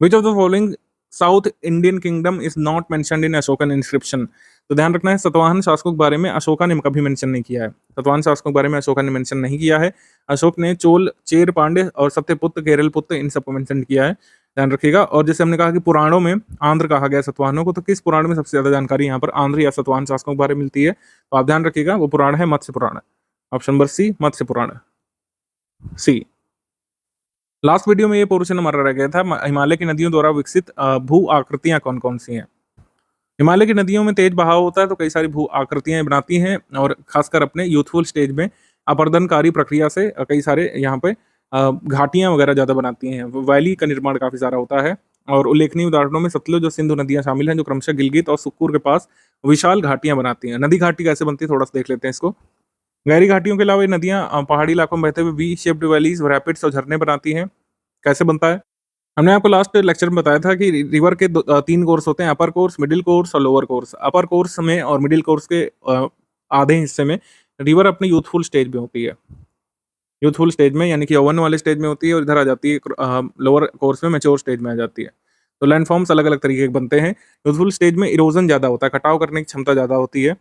विच of the following south Indian kingdom is not mentioned in Ashokan inscription? तो ध्यान रखना है, सतवाहन शासकों के बारे में अशोका ने कभी मेंशन नहीं किया है। सतवाहन शासकों के बारे में अशोका ने मेंशन नहीं किया है। अशोक ने चोल, चेर, पांड्य और सत्यपुत्र, केरलपुत्र, इन सबको मेंशन किया है, ध्यान रखिएगा। और जैसे हमने कहा कि पुराणों में आंध्र कहा गया सतवाहनों को, तो किस पुराण में सबसे ज्यादा जानकारी यहाँ पर आंध्र या सतवाहन शासकों के बारे में मिलती है? तो आप ध्यान रखिएगा, वो पुराण है मत्स्य पुराण। ऑप्शन नंबर सी, मत्स्य पुराण, सी। लास्ट वीडियो में ये पोर्शन हमारा रह गया था, हिमालय की नदियों द्वारा विकसित भू आकृतियां कौन कौन सी हैं। हिमालय की नदियों में तेज बहाव होता है, तो कई सारी भू आकृतियां बनाती हैं, और खासकर अपने यूथफुल स्टेज में अपर्दनकारी प्रक्रिया से कई सारे यहाँ पे घाटियां वगैरह ज्यादा बनाती हैं। वैली का निर्माण काफी सारा होता है, और उल्लेखनीय उदाहरणों में सतलुज और सिंधु नदियां शामिल हैं, जो क्रमशः गिलगित और सुक्कुर के पास विशाल घाटियां बनाती हैं। नदी घाटी कैसे बनती है थोड़ा सा देख लेते हैं इसको। गहरी घाटियों के अलावा ये नदियां पहाड़ी इलाकों में बहते हुए वी शेप्ड वैलीज, रैपिड्स और झरने बनाती हैं। कैसे बनता है? हमने आपको लास्ट लेक्चर में बताया था कि रिवर के 3 कोर्स होते हैं, अपर कोर्स, मिडिल कोर्स और लोअर कोर्स। अपर कोर्स में और मिडिल कोर्स के आधे हिस्से में रिवर अपनी यूथफुल स्टेज में होती है। यूथफुल स्टेज में यानी कि यौवन वाले स्टेज में होती है, और इधर आ जाती है लोअर कोर्स में मैच्योर स्टेज में आ जाती है। तो लैंडफॉर्म्स अलग अलग तरीके के बनते हैं। यूथफुल स्टेज में इरोजन ज़्यादा होता है, कटाव करने की क्षमता ज़्यादा होती है।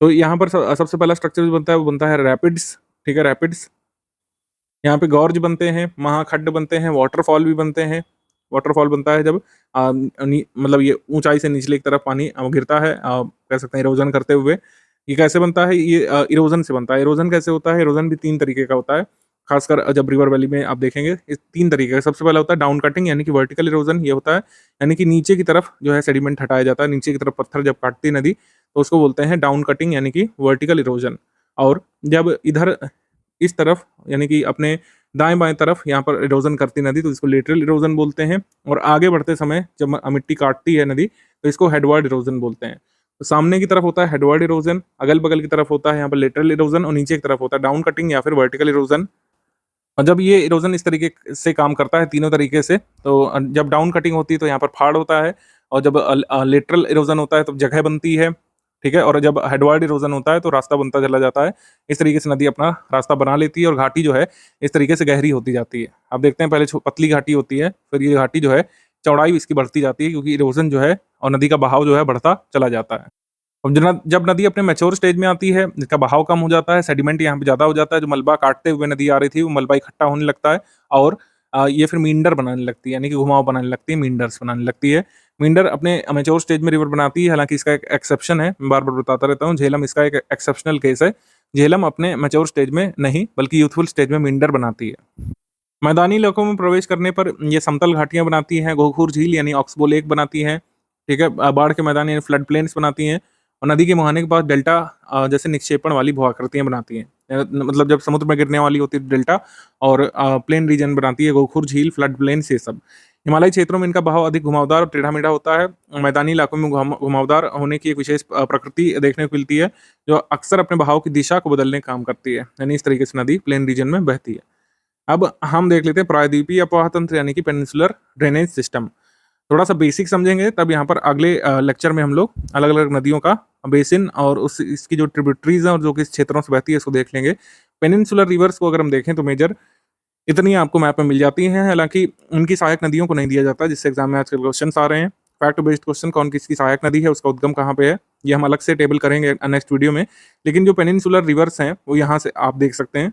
तो यहाँ पर सबसे पहला स्ट्रक्चर जो बनता है वो बनता है रैपिड्स। ठीक है, रैपिड्स। यहाँ पे गॉर्ज बनते हैं, महाखड्ड बनते हैं, वाटरफॉल भी बनते हैं। वाटरफॉल बनता है जब मतलब ये ऊंचाई से निचले की तरफ पानी गिरता है, कह सकते हैं इरोजन करते हुए। ये कैसे बनता है? ये इरोजन से बनता है। इरोजन कैसे होता है? इरोजन भी 3 तरीके का होता है, खासकर जब रिवर वैली में आप देखेंगे इस 3 तरीके का। सबसे पहला होता है डाउन कटिंग, यानी कि वर्टिकल इरोजन। ये होता है यानी कि नीचे की तरफ जो है सेडिमेंट हटाया जाता है, नीचे की तरफ पत्थर जब काटती है नदी, तो उसको बोलते हैं डाउन कटिंग, यानी कि वर्टिकल इरोजन। और जब इधर इस तरफ यानी कि अपने दाएं बाएं तरफ यहाँ पर इरोजन करती नदी, तो इसको लेटरल इरोजन बोलते हैं। और आगे बढ़ते समय जब मिट्टी काटती है नदी, तो इसको हेडवर्ड इरोजन बोलते हैं। तो सामने की तरफ होता है हेडवर्ड इरोजन, अगल बगल की तरफ होता है यहाँ पर लेटरल इरोजन, और नीचे की तरफ होता है डाउन कटिंग या फिर वर्टिकल इरोजन। और जब ये इरोजन इस तरीके से काम करता है तीनों तरीके से, तो जब डाउन कटिंग होती है तो यहाँ पर फाड़ होता है, और जब लेटरल इरोजन होता है तो जगह बनती है। ठीक है, और जब हेडवर्ड इरोजन होता है तो रास्ता बनता चला जाता है। इस तरीके से नदी अपना रास्ता बना लेती है, और घाटी जो है इस तरीके से गहरी होती जाती है। आप देखते हैं पहले पतली घाटी होती है, फिर ये घाटी जो है चौड़ाई इसकी बढ़ती जाती है, क्योंकि इरोजन जो है और नदी का बहाव जो है बढ़ता चला जाता है। और जब नदी अपने मैच्योर स्टेज में आती है, इसका बहाव कम हो जाता है, सेडिमेंट यहाँ पे ज़्यादा हो जाता है, जो मलबा काटते हुए नदी आ रही थी वो मलबा इकट्ठा होने लगता है, और ये फिर मींडर बनाने लगती है, यानी कि घुमाव बनाने लगती है, मींडर्स बनाने लगती है। मींडर अपने मैच्योर स्टेज में रिवर बनाती है, हालांकि इसका एक एक्सेप्शन है, मैं बार बार बताता रहता हूँ, झेलम इसका एक एक्सेप्शनल केस है। झेलम अपने मैच्योर स्टेज में नहीं बल्कि यूथफुल स्टेज में मींडर बनाती है। मैदानी इलाकों में प्रवेश करने पर ये समतल घाटियां बनाती हैं, घोघूर झील यानी ऑक्सबो लेक बनाती हैं। ठीक है, बाढ़ के मैदान यानी फ्लड प्लेन्स बनाती हैं, और नदी के मुहाने के पास डेल्टा जैसे निक्षेपण वाली भू आकृतियां बनाती हैं। मतलब जब समुद्र में गिरने वाली होती है डेल्टा, और प्लेन रीजन बनाती है, घोघूर झील, फ्लड प्लेन्स, ये सब। हिमालयी क्षेत्रों में इनका बहाव अधिक घुमावदार और टेढ़ा मेढ़ा होता है। मैदानी इलाकों में घुमावदार होने की एक विशेष प्रकृति देखने को मिलती है, जो अक्सर अपने बहाव की दिशा को बदलने का काम करती है, यानी इस तरीके से नदी प्लेन रीजन में बहती है। अब हम देख लेते हैं प्रायद्वीपीय प्रवाह तंत्र, यानी कि पेनिनसुलर ड्रेनेज सिस्टम। थोड़ा सा बेसिक समझेंगे, तब यहाँ पर अगले लेक्चर में हम लोग अलग अलग नदियों का बेसिन और उस इसकी जो ट्रिब्यूटरीज हैं और जो किस क्षेत्रों से बहती है इसको देख लेंगे। पेनिनसुलर रिवर्स को अगर हम देखें तो मेजर इतनी आपको मैप में मिल जाती हैं, हालांकि उनकी सहायक नदियों को नहीं दिया जाता, जिससे एग्जाम में आजकल क्वेश्चन आ रहे हैं। फैक्ट बेस्ड क्वेश्चन, कौन किसकी सहायक नदी है, उसका उद्गम कहाँ पे है, ये हम अलग से टेबल करेंगे नेक्स्ट वीडियो में। लेकिन जो पेनिनसुलर रिवर्स हैं वो यहाँ से आप देख सकते हैं।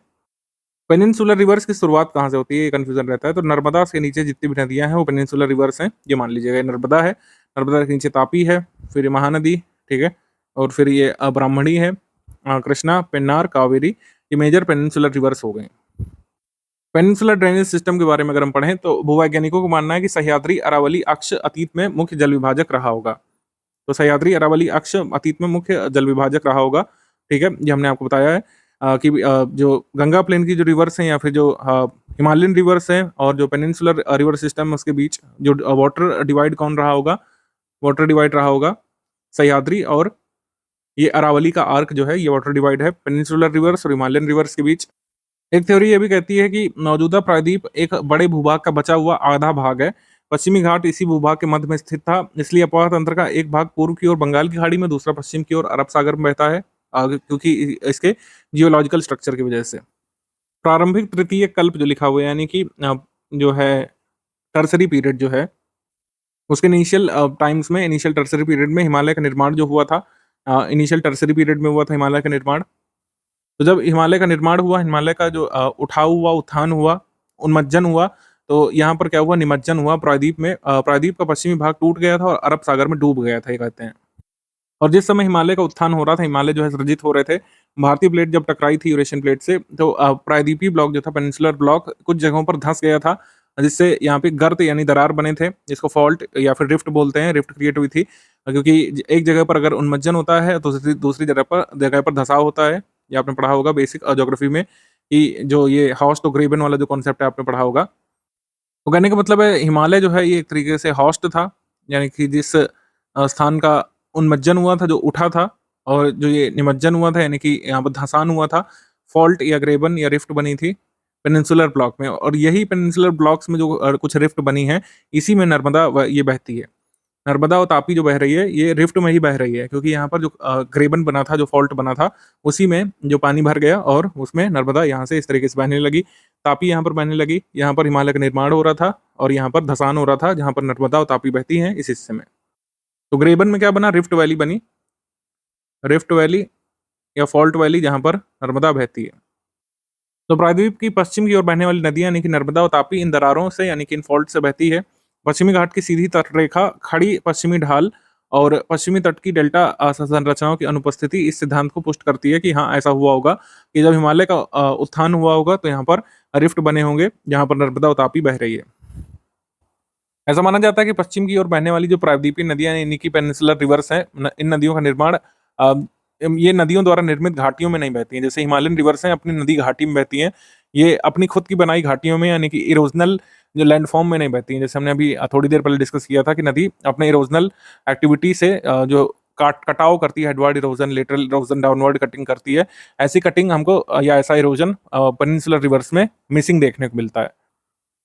पेनिनसुलर रिवर्स की शुरुआत कहाँ से होती है, ये कन्फ्यूजन रहता है। तो नर्मदा से नीचे जितनी भी नदियाँ हैं वो पेनिनसुलर रिवर्स हैं, ये मान लीजिएगा। ये नर्मदा है, नर्मदा के नीचे तापी है, फिर ये महानदी, ठीक है, और फिर ये ब्राह्मणी है, कृष्णा, पेन्नार, कावेरी, ये मेजर पेनिनसुलर रिवर्स हो गए। पेनिनसुलर ड्रेनेज सिस्टम के बारे में अगर हम पढ़ें तो भूवैज्ञानिकों को मानना है कि सह्याद्री अरावली अक्ष अतीत में मुख्य जल विभाजक रहा होगा। तो सह्याद्री अरावली अक्ष अतीत में मुख्य जल विभाजक रहा होगा, ठीक है, ये हमने आपको बताया है। कि जो गंगा प्लेन की जो रिवर्स हैं या फिर जो हिमालयन रिवर्स हैं और जो पेनिनसुलर रिवर सिस्टम है उसके बीच जो वाटर डिवाइड कौन रहा होगा, वाटर डिवाइड रहा होगा सह्याद्री और ये अरावली का आर्क जो है, ये वाटर डिवाइड है पेनिनसुलर रिवर्स और हिमालयन रिवर्स के बीच। एक थ्योरी ये भी कहती है कि मौजूदा प्रायद्वीप एक बड़े भूभाग का बचा हुआ आधा भाग है। पश्चिमी घाट इसी भूभाग के मध्य में स्थित था, इसलिए अपोहा तंत्र का एक भाग पूर्व की ओर बंगाल की खाड़ी में, दूसरा पश्चिम की ओर अरब सागर में बहता है, क्योंकि इसके जियोलॉजिकल स्ट्रक्चर की वजह से। प्रारंभिक तृतीय कल्प जो लिखा हुआ है, यानी कि जो है टर्सरी पीरियड जो है, उसके इनिशियल टाइम्स में, इनिशियल टर्सरी पीरियड में हिमालय का निर्माण जो हुआ था, इनिशियल टर्सरी पीरियड में हुआ था हिमालय का निर्माण। तो जब हिमालय का निर्माण हुआ, हिमालय का जो उठाव हुआ, उत्थान हुआ, उन्मज्जन हुआ, तो यहाँ पर क्या हुआ, निमज्जन हुआ प्रायद्वीप में। प्रायद्वीप का पश्चिमी भाग टूट गया था और अरब सागर में डूब गया था, ये कहते हैं। और जिस समय हिमालय का उत्थान हो रहा था, हिमालय जो है सृजित हो रहे थे, भारतीय प्लेट जब टकराई थी यूरेशियन प्लेट से, तो प्रायद्वीपीय ब्लॉक जो था, पेनिनसुलर ब्लॉक, कुछ जगहों पर धंस गया था, जिससे यहाँ पे गर्त यानी दरार बने थे, जिसको फॉल्ट या फिर रिफ्ट बोलते हैं, रिफ्ट क्रिएट हुई थी। क्योंकि एक जगह पर अगर उन्मज्जन होता है तो दूसरी जगह पर धसाव होता है। ये आपने पढ़ा होगा बेसिक ज्योग्राफी में, कि जो ये हॉस्ट और ग्रेबन वाला जो कॉन्सेप्ट है आपने पढ़ा होगा। तो कहने का मतलब है हिमालय जो है ये एक तरीके से हॉस्ट था, यानी कि जिस स्थान का उन्मज्जन हुआ था, जो उठा था, और जो ये निमज्जन हुआ था यानी कि यहाँ पर धंसान हुआ था, फॉल्ट या ग्रेबन या रिफ्ट बनी थी पेनिनसुलर ब्लॉक में। और यही पेनिनसुलर ब्लॉक्स में जो कुछ रिफ्ट बनी है, इसी में नर्मदा ये बहती है। नर्मदा और तापी जो बह रही है, ये रिफ्ट में ही बह रही है, क्योंकि यहाँ पर जो ग्रेबन बना था, जो फॉल्ट बना था, उसी में जो पानी भर गया और उसमें नर्मदा यहाँ से इस तरीके से बहने लगी, तापी यहाँ पर बहने लगी। यहाँ पर हिमालय का निर्माण हो रहा था और यहाँ पर धसान हो रहा था, जहाँ पर नर्मदा और तापी बहती हैं इस हिस्से में। तो ग्रेबन में क्या बना, रिफ्ट वैली बनी, रिफ्ट वैली या फॉल्ट वैली, जहाँ पर नर्मदा बहती है। तो प्रायद्वीप की पश्चिम की ओर बहने वाली नदियां यानी कि नर्मदा और तापी इन दरारों से यानी कि इन फॉल्ट से बहती है। पश्चिमी घाट की सीधी तटरेखा, खड़ी पश्चिमी ढाल और पश्चिमी तट की डेल्टा संरचनाओं की अनुपस्थिति इस सिद्धांत को पुष्ट करती है कि हाँ, ऐसा हुआ होगा कि जब हिमालय का उत्थान हुआ होगा तो यहाँ पर रिफ्ट बने होंगे, जहाँ पर नर्मदा और तापी बह रही है। ऐसा माना जाता है कि पश्चिम की ओर बहने वाली जो प्रायद्वीपीय नदियां यानी कि पेनिनसुलर रिवर्स हैं, इन नदियों का निर्माण ये नदियों द्वारा निर्मित घाटियों में नहीं बहती हैं। जैसे हिमालयन रिवर्स हैं अपनी नदी घाटी में बहती हैं, ये अपनी खुद की बनाई घाटियों में यानी कि इरोजनल जो लैंडफॉर्म में नहीं बहती हैं। जैसे हमने अभी थोड़ी देर पहले डिस्कस किया था कि नदी अपने इरोजनल एक्टिविटी से जो कटाव करती है, headword erosion, lateral erosion, downward cutting करती है, ऐसी कटिंग हमको या ऐसा इरोजन पेनिनसुलर रिवर्स में मिसिंग देखने को मिलता है।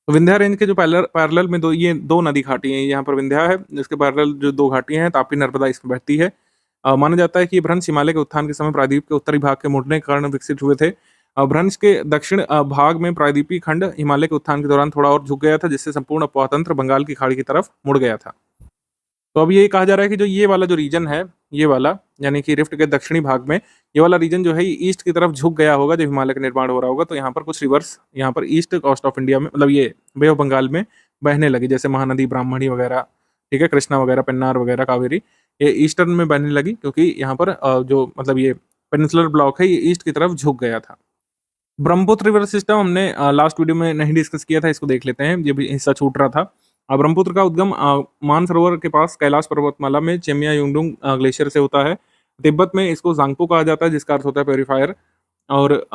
तो विंध्या रेंज के जो पैरेलल में ये दो नदी घाटी हैं, यहाँ पर विंध्या है, जिसके पैरेलल जो दो घाटियां हैं, तापी, नर्मदा इसमें बहती है। माना जाता है कि ये भ्रंश हिमालय के उत्थान के समय प्रायद्वीप के उत्तरी भाग के मुड़ने के कारण विकसित हुए थे। भ्रंश के दक्षिण भाग में प्रायद्वीपीय खंड हिमालय के उत्थान के दौरान थोड़ा और झुक गया था, जिससे संपूर्ण अपोहा तंत्र बंगाल की खाड़ी की तरफ मुड़ गया था। तो अब ये कहा जा रहा है कि जो ये वाला जो रीजन है, ये वाला यानी कि रिफ्ट के दक्षिणी भाग में ये वाला रीजन जो है ईस्ट की तरफ झुक गया होगा जब हिमालय का निर्माण हो रहा होगा। तो यहाँ पर कुछ रिवर्स यहाँ पर ईस्ट कोस्ट ऑफ इंडिया में, मतलब ये बे ऑफ बंगाल में बहने लगी, जैसे महानदी, ब्राह्मणी वगैरह, ठीक है, कृष्णा वगैरह, पेन्नार वगैरह, कावेरी, ये ईस्टर्न में बहने लगी, क्योंकि यहाँ पर जो मतलब ये पेनिनसुलर ब्लॉक है, ये ईस्ट की तरफ झुक गया था। ब्रह्मपुत्र रिवर सिस्टम हमने लास्ट वीडियो में नहीं डिस्कस किया था, इसको देख लेते हैं, ये भी हिस्सा छूट रहा था। ब्रह्मपुत्र का उद्गम मानसरोवर के पास कैलाश पर्वतमाला में चेमिया युंगडुंग ग्लेशियर से होता है। तिब्बत में इसको जांगपो कहा जाता है, जिसका अर्थ होता है प्योरीफायर। और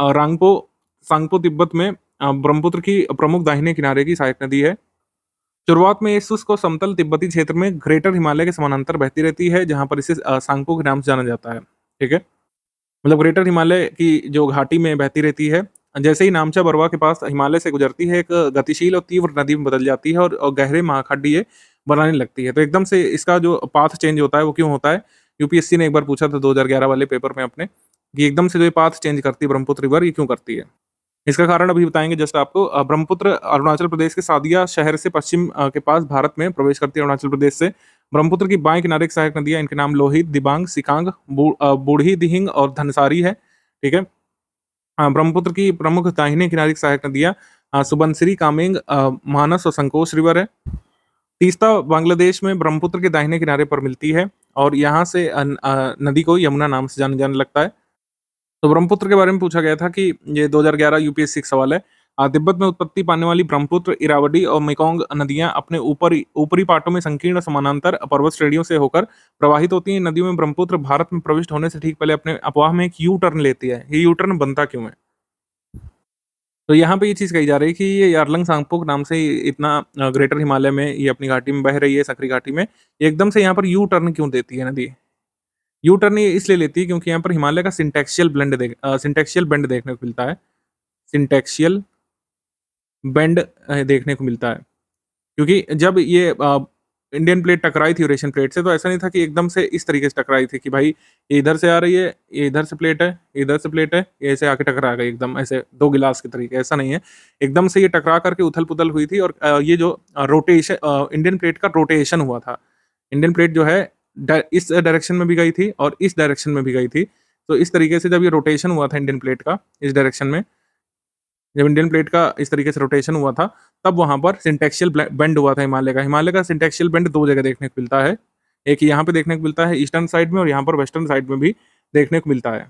सांगपो तिब्बत में ब्रह्मपुत्र की प्रमुख दाहिने किनारे की सहायक नदी है। शुरुआत में ये शुष्क और समतल तिब्बती क्षेत्र में ग्रेटर हिमालय के समानांतर बहती रहती है, जहां पर इसे सांगपो के नाम से जाना जाता है, ठीक है, मतलब ग्रेटर हिमालय की जो घाटी में बहती रहती है। जैसे ही नामचा बरवा के पास हिमालय से गुजरती है, एक गतिशील और तीव्र नदी में बदल जाती है और गहरे महाखंडीय बनाने लगती है। तो एकदम से इसका जो पाथ चेंज होता है वो क्यों होता है? यूपीएससी ने एक बार पूछा था 2011 वाले पेपर में अपने, कि एकदम से जो ये पाथ चेंज करती है ब्रह्मपुत्र रिवर, ये क्यों करती है? इसका कारण अभी बताएँगे जस्ट आपको। ब्रह्मपुत्र अरुणाचल प्रदेश के सादिया शहर से पश्चिम के पास भारत में प्रवेश करती है अरुणाचल प्रदेश से। ब्रह्मपुत्र की बाएँ किनारे की सहायक नदियाँ, इनके नाम लोहित, दिबांग, सिकांग, बूढ़ी दिहिंग और धनसारी है, ठीक है? ब्रह्मपुत्र की प्रमुख दाहिने किनारे की सहायक नदियाँ सुबनसिरी, कामेंग, मानस और संकोश रिवर है। तीस्ता बांग्लादेश में ब्रह्मपुत्र के दाहिने किनारे पर मिलती है और यहाँ से नदी को यमुना नाम से जाने जाने लगता है। तो ब्रह्मपुत्र के बारे में पूछा गया था कि ये 2011 यूपीएससी का सवाल है। तिब्बत में उत्पत्ति पाने वाली ब्रह्मपुत्र, इरावदी और मेकोंग नदियां अपने ऊपरी ऊपरी पाटों में संकीर्ण समानांतर पर्वत श्रेणियों से होकर प्रवाहित होती हैं। इन नदियों में ब्रह्मपुत्र भारत में प्रविष्ट होने से ठीक पहले अपने अफवाह में एक यू टर्न लेती है। ये यू टर्न बनता क्यों है? तो यहाँ पे ये चीज़ कही जा रही है कि ये यारलंग सांगपोक नाम से इतना ग्रेटर हिमालय में ये अपनी घाटी में बह रही है, सकरी घाटी में। ये एकदम से यहाँ पर यू टर्न क्यों देती है नदी? यू टर्न ये इसलिए लेती है क्योंकि यहाँ पर हिमालय का सिंटेक्शियल बेंड देखने को मिलता है। सिंटेक्शियल बेंड देखने को मिलता है। क्योंकि जब ये इंडियन प्लेट टकराई थी यूरेशियन प्लेट से, तो ऐसा नहीं था कि एकदम से इस तरीके से टकराई थी कि भाई ये इधर से आ रही है, ये इधर से प्लेट है, ये इधर से प्लेट है, ये ऐसे आके टकरा गई एकदम ऐसे 2 गिलास के तरीके, ऐसा नहीं है। एकदम से ये टकरा करके उथल-पुथल हुई थी और ये जो इंडियन प्लेट का रोटेशन हुआ था। इंडियन प्लेट जो है इस डायरेक्शन में भी गई थी और इस डायरेक्शन में भी गई थी। तो इस तरीके से जब ये रोटेशन हुआ था इंडियन प्लेट का इस डायरेक्शन में, जब इंडियन प्लेट का इस तरीके से रोटेशन हुआ था, तब वहाँ पर सिंटेक्शियल बेंड हुआ था हिमालय का। हिमालय का सिंटेक्शियल बेंड 2 जगह देखने को मिलता है। एक यहाँ पे देखने को मिलता है ईस्टर्न साइड में और यहाँ पर वेस्टर्न साइड में भी देखने को मिलता है।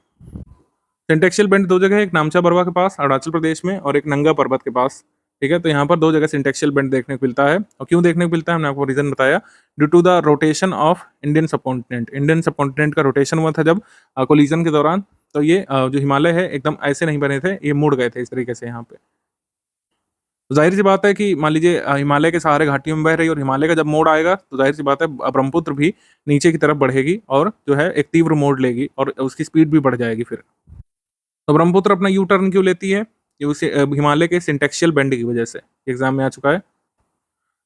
सिंटेक्शियल बेंड 2 जगह है, एक नामचा बरवा के पास अरुणाचल प्रदेश में और एक नंगा पर्वत के पास, ठीक है? तो यहाँ पर 2 जगह सिंटेक्शियल बेंड देखने को मिलता है। और क्यों देखने को मिलता है हमने आपको रीज़न बताया, due to the rotation of Indian subcontinent. Indian subcontinent का रोटेशन हुआ था जब कोलिजन के दौरान, तो ये जो हिमालय है एकदम ऐसे नहीं बने थे, ये मुड़ गए थे इस तरीके से यहाँ पे। तो ज़ाहिर-सी बात है कि मान लीजिए हिमालय के सहारे घाटियों में बह रही है और हिमालय का जब मोड़ आएगा तो ज़ाहिर-सी बात है ब्रह्मपुत्र भी नीचे की तरफ बढ़ेगी और जो है एक तीव्र मोड़ लेगी और उसकी स्पीड भी बढ़ जाएगी फिर। तो ब्रह्मपुत्र अपना यू टर्न क्यों लेती है? ये उसे हिमालय के सिंटेक्शियल बेंड की वजह से एग्जाम में आ चुका है।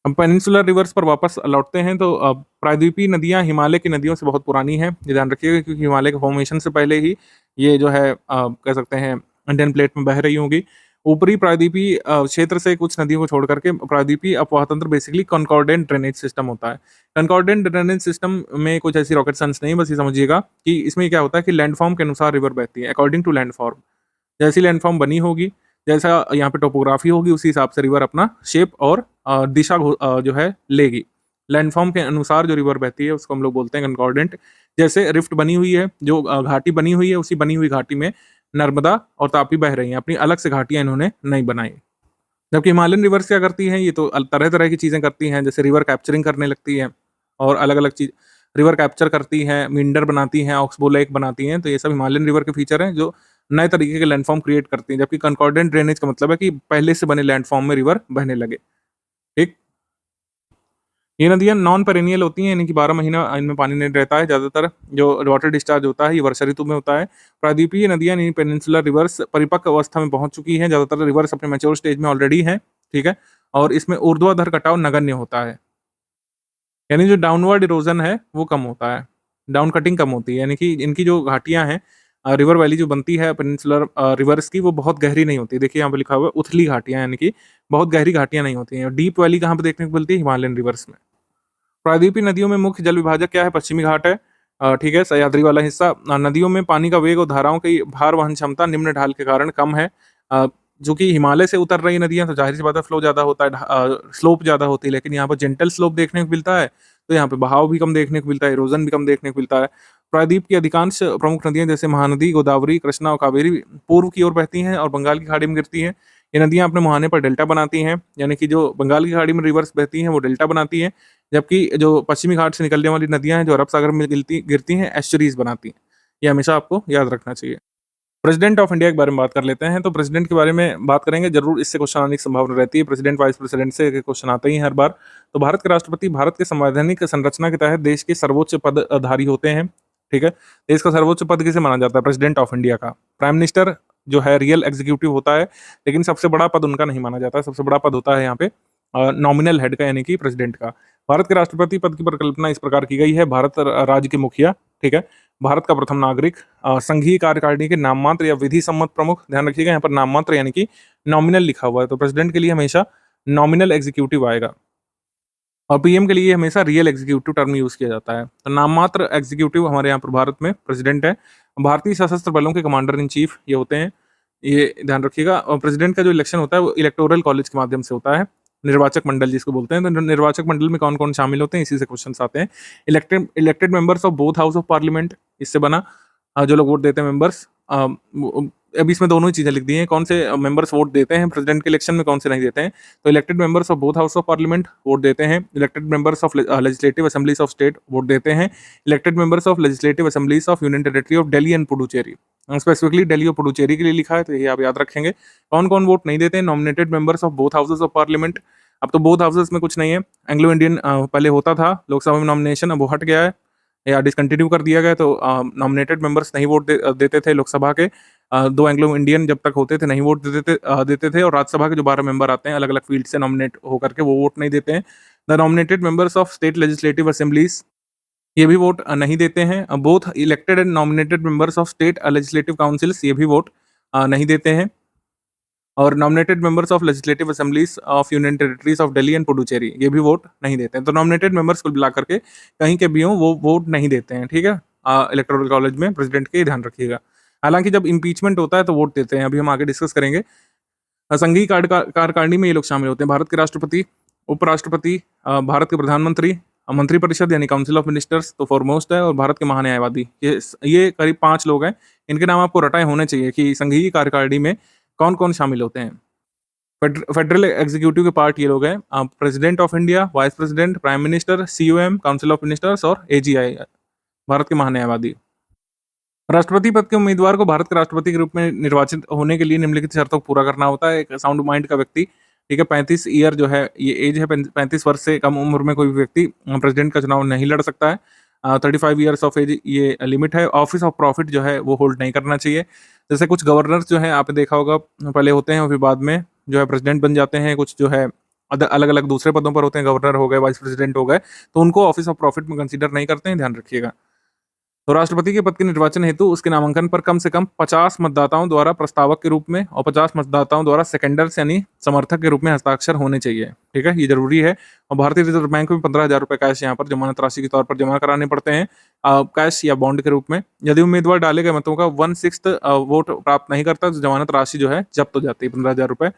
हम पेनिनसुलर रिवर्स पर वापस लौटते हैं तो प्रायद्वीपीय नदियाँ हिमालय की नदियों से बहुत पुरानी हैं, ये ध्यान रखिएगा क्योंकि हिमालय के फॉर्मेशन से पहले ही ये जो है कह सकते हैं इंडियन प्लेट में बह रही होंगी। ऊपरी प्रायद्वीपीय क्षेत्र से कुछ नदियों को छोड़ करके प्रायद्वीपीय अपवाह तंत्र बेसिकली कॉन्कॉर्डेंट ड्रेनेज सिस्टम होता है। कॉन्कॉर्डेंट ड्रेनेज सिस्टम में कुछ ऐसी रॉकेट साइंस नहीं, बस ये समझिएगा कि इसमें क्या होता है कि लैंडफॉर्म के अनुसार रिवर बहती है, अकॉर्डिंग टू लैंडफॉर्म। जैसी लैंडफॉर्म बनी होगी, जैसा यहाँ पे टोपोग्राफी होगी, उसी हिसाब से रिवर अपना शेप और दिशा जो है लेगी। लैंडफॉर्म के अनुसार जो रिवर बहती है उसको हम लोग बोलते हैं कॉन्कॉर्डेंट। जैसे रिफ्ट बनी हुई है, जो घाटी बनी हुई है, उसी बनी हुई घाटी में नर्मदा और तापी बह रही हैं, अपनी अलग से घाटियाँ इन्होंने नहीं बनाई। जबकि हिमालयन रिवर्स क्या करती हैं, ये तो तरह-तरह की चीज़ें करती हैं, जैसे रिवर कैप्चरिंग करने लगती हैं और अलग-अलग चीज़ रिवर कैप्चर करती हैं, मींडर बनाती हैं, ऑक्सबो लेक बनाती हैं, तो ये सब हिमालयन रिवर के फीचर हैं जो नए तरीके के लैंडफॉर्म क्रिएट करती हैं। जबकि कॉन्कॉर्डेंट ड्रेनेज का मतलब है कि पहले से बने लैंडफॉर्म में रिवर बहने लगे, ठीक? ये नदियाँ नॉन पेरेनियल होती हैं, यानी कि 12 महीना इनमें पानी नहीं रहता है। ज़्यादातर जो वाटर डिस्चार्ज होता है, ये वर्षा ऋतु में होता है। प्रायद्वीपीय नदियाँ यानी पेनिनसुलर रिवर्स परिपक्व अवस्था में पहुँच चुकी हैं। ज़्यादातर रिवर्स अपने मैच्योर स्टेज में ऑलरेडी हैं, ठीक है? और इसमें ऊर्ध्वाधर कटाव नगण्य होता है। यानी जो डाउनवर्ड इरोजन है, वो कम होता है। डाउन कटिंग कम होती है, यानी कि इनकी जो घाटियाँ हैं रिवर वैली जो बनती है पेनिनसुलर रिवर्स की, वो बहुत गहरी नहीं होती। देखिए यहाँ पे लिखा हुआ है उथली घाटियाँ, यानी कि बहुत गहरी घाटियाँ नहीं होती हैं। डीप वैली कहाँ पे देखने को मिलती है? हिमालयन रिवर्स में। प्रायद्वीपीय नदियों में मुख्य जल विभाजक क्या है? पश्चिमी घाट है, ठीक है, सह्याद्री वाला हिस्सा। नदियों में पानी का वेग और धाराओं की भार वहन क्षमता निम्न ढाल के कारण कम है। जो कि हिमालय से उतर रही नदियाँ, तो ज़ाहिर सी बात है फ्लो ज़्यादा होता है, स्लोप ज़्यादा होती है, लेकिन यहाँ पर जेंटल स्लोप देखने को मिलता है, तो यहाँ पे बहाव भी कम देखने को मिलता है, इरोजन भी कम देखने को मिलता है। प्रायद्वीप की अधिकांश प्रमुख नदियाँ जैसे महानदी, गोदावरी, कृष्णा और कावेरी पूर्व की ओर बहती हैं और बंगाल की खाड़ी में गिरती हैं। ये नदियाँ अपने मुहाने पर डेल्टा बनाती हैं, यानी कि जो बंगाल की खाड़ी में रिवर्स बहती हैं वो डेल्टा बनाती हैं, जबकि जो पश्चिमी घाट से निकलने वाली नदियाँ हैं जो अरब सागर में गिरती हैं, एस्चुरीज बनाती हैं। ये हमेशा आपको याद रखना चाहिए। प्रेसिडेंट ऑफ इंडिया के बारे में बात कर लेते हैं। तो प्रेसिडेंट के बारे में बात करेंगे, जरूर इससे क्वेश्चन आने की संभावना रहती है। प्रेसिडेंट वाइस प्रेसिडेंट से क्वेश्चन आते ही हैं हर बार। तो भारत के राष्ट्रपति भारत के संवैधानिक संरचना के तहत देश के सर्वोच्च पदधारी होते हैं, ठीक है? देश का सर्वोच्च पद किसे माना जाता है? प्रेसिडेंट ऑफ इंडिया का। प्राइम मिनिस्टर जो है रियल एग्जीक्यूटिव होता है, लेकिन सबसे बड़ा पद उनका नहीं माना जाता है। सबसे बड़ा पद होता है यहाँ पे नॉमिनल हेड का, यानी कि प्रेसिडेंट का। भारत के राष्ट्रपति पद की परिकल्पना इस प्रकार की गई है: भारत राज्य के मुखिया, ठीक है, भारत का प्रथम नागरिक, संघीय कार्यकारिणी के नाम मात्र या विधि सम्मत प्रमुख। ध्यान रखिएगा यहाँ पर नाम मात्र यानी कि नॉमिनल लिखा हुआ है, तो प्रेसिडेंट के लिए हमेशा नॉमिनल एग्जीक्यूटिव आएगा और पीएम के लिए हमेशा रियल एग्जीक्यूटिव टर्म यूज किया जाता है। तो नाम मात्र एग्जीक्यूटिव हमारे यहाँ पर भारत में प्रेसिडेंट है। भारतीय सशस्त्र बलों के कमांडर इन चीफ ये होते हैं, ये ध्यान रखिएगा। और प्रेसिडेंट का जो इलेक्शन होता है वो इलेक्टोरल कॉलेज के माध्यम से होता है, निर्वाचक मंडल जिसको बोलते हैं। तो निर्वाचक मंडल में कौन कौन शामिल होते हैं, इसी से क्वेश्चन आते हैं। Elected members of both house of parliament, इससे बना जो लोग वोट देते हैं मेंबर्स। अभी इसमें दोनों ही चीजें लिख दी हैं, कौन से मेंबर्स वोट देते हैं प्रेसिडेंट के इलेक्शन में, कौन से नहीं देते हैं। तो elected members of both house of parliament vote देते हैं। Elected members of legislative assemblies of state vote देते हैं। Elected members of legislative assemblies of union territory of Delhi and Puducherry, specifically Delhi और पुडुचेरी के लिए लिखा है, तो ये आप याद रखेंगे। कौन कौन वोट नहीं देते हैं, nominated members of both houses of parliament. अब तो बोथ हाउसेस में कुछ नहीं है, एंग्लो इंडियन पहले होता था लोकसभा में नॉमिनेशन, अब वो हट गया है या डिसकंटिन्यू कर दिया गया। तो नॉमिनेटेड मेंबर्स नहीं वोट देते थे लोकसभा के, दो एंग्लो इंडियन जब तक होते थे नहीं वोट देते थे। और राज्यसभा के जो 12 मेंबर आते हैं अलग अलग फील्ड से नॉमिनेट होकर के, वो वोट नहीं देते हैं। The nominated members of state legislative assemblies ये भी वोट नहीं देते हैं। Both elected and nominated members of state legislative councils ये भी वोट नहीं देते हैं। और nominated members of legislative assemblies of union territories of Delhi and Puducherry ये भी वोट नहीं देते हैं। तो नॉमिनेटेड मेंबर्स को मिला करके कहीं के भी हों वो वोट नहीं देते हैं, ठीक है, इलेक्टोरल कॉलेज में प्रेसिडेंट के, ध्यान रखिएगा। हालांकि जब इम्पीचमेंट होता है तो वोट देते हैं, अभी हम आगे डिस्कस करेंगे। संघीय कार्यकारिणी में ये लोग शामिल होते हैं: भारत के राष्ट्रपति, उपराष्ट्रपति, भारत के प्रधानमंत्री, मंत्रिपरिषद यानी काउंसिल ऑफ मिनिस्टर्स तो फॉरमोस्ट है, और भारत के महान्यायवादी। ये करीब 5 लोग हैं, इनके नाम आपको रटाए होने चाहिए कि संघीय कार्यकारिणी में कौन कौन शामिल होते हैं। फेडरल एग्जीक्यूटिव के पार्ट ये लोग हैं: president of India, vice president, prime minister, COM, council of ministers और एजीआई, भारत के महान्यायवादी। राष्ट्रपति पद के उम्मीदवार को भारत के राष्ट्रपति के रूप में निर्वाचित होने के लिए निम्नलिखित शर्तों को पूरा करना होता है। एक साउंड माइंड का व्यक्ति, ठीक है, 35 ईयर जो है ये एज है, 35 वर्ष से कम उम्र में कोई भी व्यक्ति प्रेसिडेंट का चुनाव नहीं लड़ सकता है। 35 ईयर्स ऑफ एज ये लिमिट है। ऑफिस ऑफ प्रॉफिट जो है वो होल्ड नहीं करना चाहिए। जैसे कुछ गवर्नर्स जो है आपने देखा होगा पहले होते हैं और फिर बाद में जो है प्रेसिडेंट बन जाते हैं, कुछ जो है अलग अलग दूसरे पदों पर होते हैं, गवर्नर हो गए, वाइस प्रेसिडेंट हो गए, तो उनको ऑफिस ऑफ प्रॉफिट में कंसीडर नहीं करते हैं, ध्यान रखिएगा। तो राष्ट्रपति के पद के निर्वाचन हेतु उसके नामांकन पर कम से कम 50 मतदाताओं द्वारा प्रस्तावक के रूप में और 50 मतदाताओं द्वारा सेकेंडर्स यानी समर्थक के रूप में हस्ताक्षर होने चाहिए, ठीक है, ये जरूरी है। और भारतीय रिजर्व बैंक में 15,000 रुपए कैश यहाँ पर जमानत राशि के तौर पर जमा कराने पड़ते हैं, कैश या बॉन्ड के रूप में। यदि उम्मीदवार डाले गए मतों का 1/6 वोट प्राप्त नहीं करता तो जमानत राशि जो है जब्त हो जाती है, 15,000 रुपए।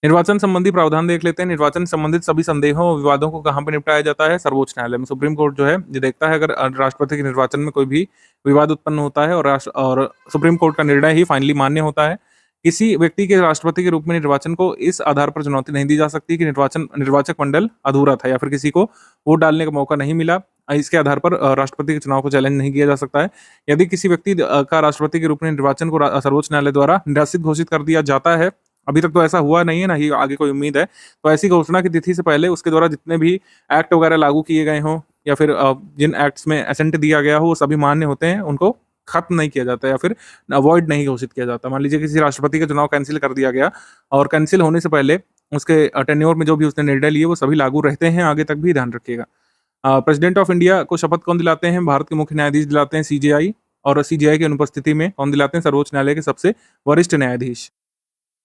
निर्वाचन संबंधी प्रावधान देख लेते हैं। निर्वाचन संबंधित सभी संदेहों और विवादों को कहाँ पे निपटाया जाता है, सर्वोच्च न्यायालय में। सुप्रीम कोर्ट जो है ये देखता है अगर राष्ट्रपति के निर्वाचन में कोई भी विवाद उत्पन्न होता है, और सुप्रीम कोर्ट का निर्णय ही फाइनली मान्य होता है। किसी व्यक्ति के राष्ट्रपति के रूप में निर्वाचन को इस आधार पर चुनौती नहीं दी जा सकती कि निर्वाचक मंडल अधूरा था या फिर किसी को वोट डालने का मौका नहीं मिला। इसके आधार पर राष्ट्रपति के चुनाव को चैलेंज नहीं किया जा सकता है। यदि किसी व्यक्ति का राष्ट्रपति के रूप में निर्वाचन को सर्वोच्च न्यायालय द्वारा निरसित घोषित कर दिया जाता है, अभी तक तो ऐसा हुआ नहीं है, ना ही आगे कोई उम्मीद है, तो ऐसी घोषणा की तिथि से पहले उसके द्वारा जितने भी एक्ट वगैरह लागू किए गए हों या फिर जिन एक्ट्स में एसेंट दिया गया हो वो सभी मान्य होते हैं, उनको खत्म नहीं किया जाता या फिर अवॉइड नहीं घोषित किया जाता। मान लीजिए किसी राष्ट्रपति का चुनाव कैंसिल कर दिया गया और कैंसिल होने से पहले उसके टेन्योर में जो भी उसने निर्णय लिए वो सभी लागू रहते हैं आगे तक भी, ध्यान रखिएगा। प्रेसिडेंट ऑफ इंडिया को शपथ कौन दिलाते हैं? भारत के मुख्य न्यायाधीश दिलाते हैं, सीजेआई। और सीजेआई की अनुपस्थिति में कौन दिलाते हैं? सर्वोच्च न्यायालय के सबसे वरिष्ठ न्यायाधीश।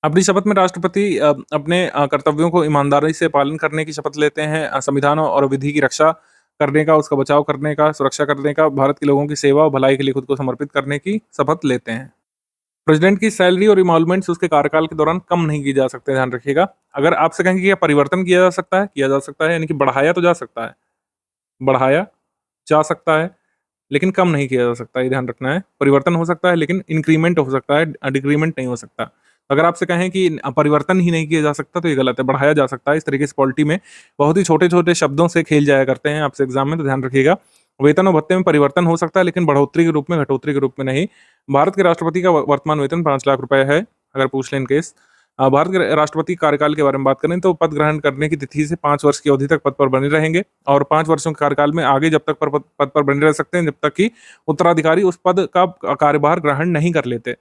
अपनी शपथ में राष्ट्रपति अपने कर्तव्यों को ईमानदारी से पालन करने की शपथ लेते हैं, संविधान और विधि की रक्षा करने का, उसका बचाव करने का, सुरक्षा करने का, भारत के लोगों की सेवा और भलाई के लिए खुद को समर्पित करने की शपथ लेते हैं। प्रेसिडेंट की सैलरी और इमॉल्वमेंट्स उसके कार्यकाल के दौरान कम नहीं की जा सकते, ध्यान रखिएगा। अगर आपसे कहेंगे कि परिवर्तन किया जा सकता है, किया जा सकता है, यानी कि बढ़ाया तो जा सकता है, बढ़ाया जा सकता है लेकिन कम नहीं किया जा सकता, ये ध्यान रखना है। परिवर्तन हो सकता है लेकिन इंक्रीमेंट हो सकता है, डिक्रीमेंट नहीं हो सकता। अगर आपसे कहें कि परिवर्तन ही नहीं किया जा सकता तो ये गलत है, बढ़ाया जा सकता है। इस तरीके से पॉलिटी में बहुत ही छोटे छोटे शब्दों से खेल जाया करते हैं आपसे एग्जाम में, तो ध्यान रखिएगा। वेतन और भत्ते में परिवर्तन हो सकता है लेकिन बढ़ोतरी के रूप में, घटोतरी के रूप में नहीं। भारत के राष्ट्रपति का वर्तमान वेतन 5 लाख रुपए है, अगर पूछ लें केस। भारत के राष्ट्रपति कार्यकाल के बारे में बात करें तो पद ग्रहण करने की तिथि से 5 वर्ष की अवधि तक पद पर बने रहेंगे और 5 वर्षों के कार्यकाल में आगे जब तक पद पर बने रह सकते हैं जब तक कि उत्तराधिकारी उस पद का कार्यभार ग्रहण नहीं कर लेते।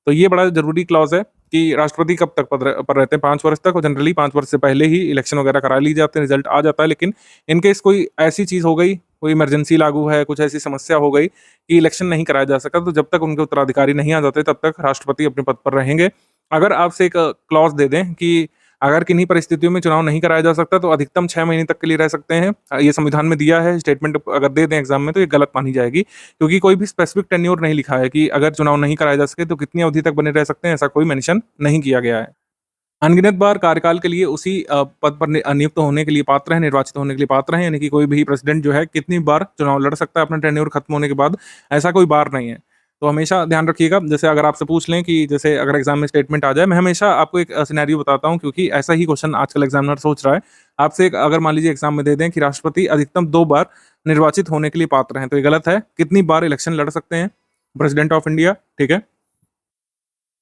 तो ये बड़ा जरूरी क्लॉज है, कि राष्ट्रपति कब तक पर रहते हैं, 5 वर्ष तक, और जनरली 5 वर्ष से पहले ही इलेक्शन वगैरह करा ली जाते हैं, रिजल्ट आ जाता है। लेकिन इन केस कोई ऐसी चीज़ हो गई, कोई इमरजेंसी लागू है, कुछ ऐसी समस्या हो गई कि इलेक्शन नहीं कराया जा सका, तो जब तक उनके उत्तराधिकारी नहीं आ जाते तब तक राष्ट्रपति अपने पद पर रहेंगे। अगर आपसे एक क्लॉज़ दे दें कि अगर किन्हीं परिस्थितियों में चुनाव नहीं कराया जा सकता तो अधिकतम 6 महीने तक के लिए रह सकते हैं। ये संविधान में दिया है, स्टेटमेंट अगर दे दें एग्ज़ाम में तो ये गलत मानी जाएगी, क्योंकि कोई भी स्पेसिफिक टेन्योर नहीं लिखा है कि अगर चुनाव नहीं कराया जा सके तो कितनी अवधि तक बने रह सकते हैं, ऐसा कोई मेंशन नहीं किया गया है। अनगिनत बार कार्यकाल के लिए उसी पद पर नियुक्त होने के लिए पात्र हैं, निर्वाचित होने के लिए पात्र हैं, यानी कि कोई भी प्रेसिडेंट जो है कितनी बार चुनाव लड़ सकता है अपना टेन्योर खत्म होने के बाद, ऐसा कोई बार नहीं है। तो हमेशा ध्यान रखिएगा, जैसे अगर आपसे पूछ लें कि जैसे अगर एग्जाम में स्टेटमेंट आ जाए, मैं हमेशा आपको एक सिनेरियो बताता हूँ, क्योंकि ऐसा ही क्वेश्चन आजकल एग्जामिनर सोच रहा है। आपसे एक अगर मान लीजिए एग्जाम में दे दें कि राष्ट्रपति अधिकतम 2 बार निर्वाचित होने के लिए पात्र हैं, तो ये गलत है। कितनी बार इलेक्शन लड़ सकते हैं प्रेसिडेंट ऑफ इंडिया, ठीक है?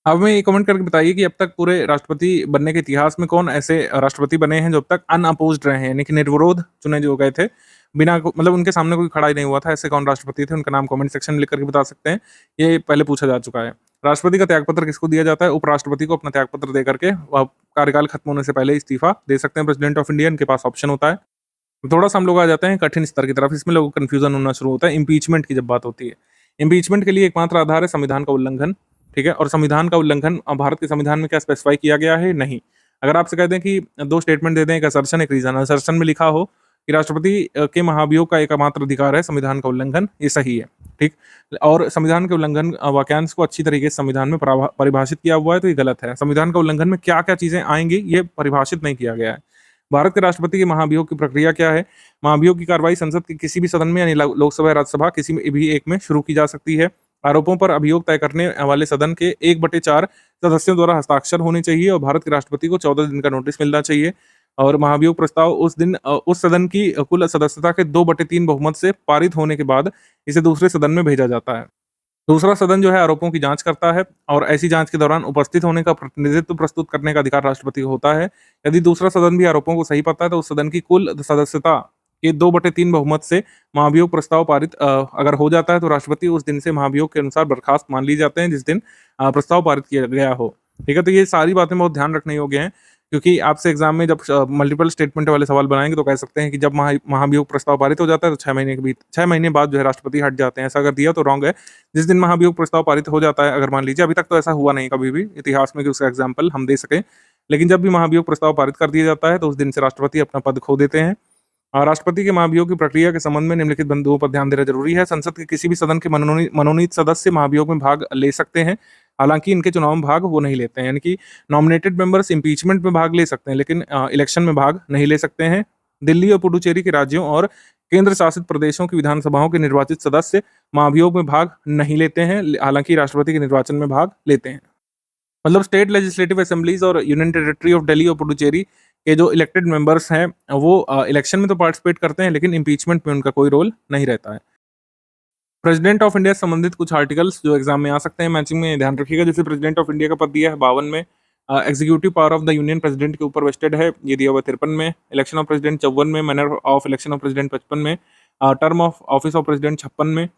अब हमें ये कमेंट करके बताइए कि अब तक पूरे राष्ट्रपति बनने के इतिहास में कौन ऐसे राष्ट्रपति बने हैं जो अब तक अनअपोज्ड रहे हैं, यानी कि निर्विरोध चुने जो गए थे, बिना मतलब उनके सामने कोई खड़ा ही नहीं हुआ था, ऐसे कौन राष्ट्रपति थे, उनका नाम कमेंट सेक्शन में लिख करके बता सकते हैं। ये पहले पूछा जा चुका है। राष्ट्रपति का त्यागपत्र किसको दिया जाता है? उपराष्ट्रपति को अपना त्यागपत्र दे करके वह कार्यकाल खत्म होने से पहले इस्तीफा दे सकते हैं प्रेसिडेंट ऑफ इंडिया, इनके पास ऑप्शन होता है। थोड़ा सा हम लोग आ जाते हैं कठिन स्तर की तरफ, इसमें लोगों को कंफ्यूजन होना शुरू होता है इम्पीचमेंट की जब बात होती है। इम्पीचमेंट के लिए एकमात्र आधार है संविधान का उल्लंघन, ठीक है? और संविधान का उल्लंघन भारत के संविधान में क्या स्पेसिफाई किया गया है? नहीं। अगर आपसे कह दें कि 2 स्टेटमेंट दे दें, एक असर्शन एक रीजन, असर्शन में लिखा हो कि राष्ट्रपति के महाभियोग का एकमात्र अधिकार है संविधान का उल्लंघन, ये सही है, ठीक? और संविधान के उल्लंघन वाक्यांश को अच्छी तरीके से संविधान में परिभाषित किया हुआ है, तो ये गलत है। संविधान का उल्लंघन में क्या क्या चीजें आएंगी ये परिभाषित नहीं किया गया है। भारत के राष्ट्रपति के महाभियोग की प्रक्रिया क्या है? महाभियोग की कार्रवाई संसद के किसी भी सदन में, यानी लोकसभा या राज्यसभा, किसी में भी एक में शुरू की जा सकती है। आरोपों पर अभियोग तय करने वाले सदन के 1/4 सदस्यों द्वारा हस्ताक्षर होने चाहिए और भारत के राष्ट्रपति को 14 दिन का नोटिस मिलना चाहिए। और महाभियोग प्रस्ताव उस दिन उस सदन की कुल सदस्यता के 2/3 बहुमत से पारित होने के बाद इसे दूसरे सदन में भेजा जाता है। दूसरा सदन जो है आरोपों की जांच करता है और ऐसी जांच के दौरान उपस्थित होने का प्रतिनिधित्व प्रस्तुत करने का अधिकार राष्ट्रपति को होता है। यदि दूसरा सदन भी आरोपों को सही पाता है तो उस सदन की कुल सदस्यता के 2/3 बहुमत से महाभियोग प्रस्ताव पारित अगर हो जाता है तो राष्ट्रपति उस दिन से महाभियोग के अनुसार बर्खास्त मान ली जाते हैं जिस दिन प्रस्ताव पारित किया गया हो, ठीक है? तो ये सारी बातें बहुत ध्यान रखने योग्य हैं, क्योंकि आपसे एग्जाम में जब मल्टीपल स्टेटमेंट वाले सवाल बनाएंगे तो कह सकते हैं कि जब महाभियोग प्रस्ताव पारित हो जाता है तो 6 महीने बाद जो है राष्ट्रपति हट जाते हैं। ऐसा अगर दिया तो रॉन्ग है। जिस दिन महाभियोग प्रस्ताव पारित हो जाता है, अगर मान लीजिए, अभी तक तो ऐसा हुआ नहीं कभी भी इतिहास में कि उसका एग्जाम्पल हम दे सकें, लेकिन जब भी महाभियोग प्रस्ताव पारित कर दिया जाता है तो उस दिन से राष्ट्रपति अपना पद खो देते हैं। और राष्ट्रपति के महाभियोग की प्रक्रिया के संबंध में निम्नलिखित बिंदुओं पर ध्यान देना जरूरी है। संसद के किसी भी सदन के मनोनीत सदस्य महाभियोग में भाग ले सकते हैं, हालांकि इनके चुनाव में भाग वो नहीं लेते हैं, यानी कि नॉमिनेटेड मेंबर्स इम्पीचमेंट में भाग ले सकते हैं लेकिन इलेक्शन में भाग नहीं ले सकते हैं। दिल्ली और पुडुचेरी के राज्यों और केंद्र शासित प्रदेशों की विधानसभाओं के निर्वाचित सदस्य महाभियोग में भाग नहीं लेते हैं, हालांकि राष्ट्रपति के निर्वाचन में भाग लेते हैं। मतलब स्टेट लेजिस्लेटिव असेंबलीज और यूनियन टेरिटरी ऑफ दिल्ली और पुडुचेरी के जो इलेक्टेड मेंबर्स हैं वो इलेक्शन में तो पार्टिसिपेट करते हैं लेकिन इम्पीचमेंट में उनका कोई रोल नहीं रहता है। प्रेसिडेंट ऑफ इंडिया से संबंधित कुछ आर्टिकल्स जो एग्जाम में आ सकते हैं मैचिंग में, ध्यान रखिएगा। जैसे प्रेसिडेंट ऑफ इंडिया का पद दिया है 52 में, executive power of the union president के ऊपर वेस्टेड है, ये दिया हुआ 53 में, इलेक्शन ऑफ प्रेसिडेंट 54 में, manner of election of president 55 में, term of office of president 56 में,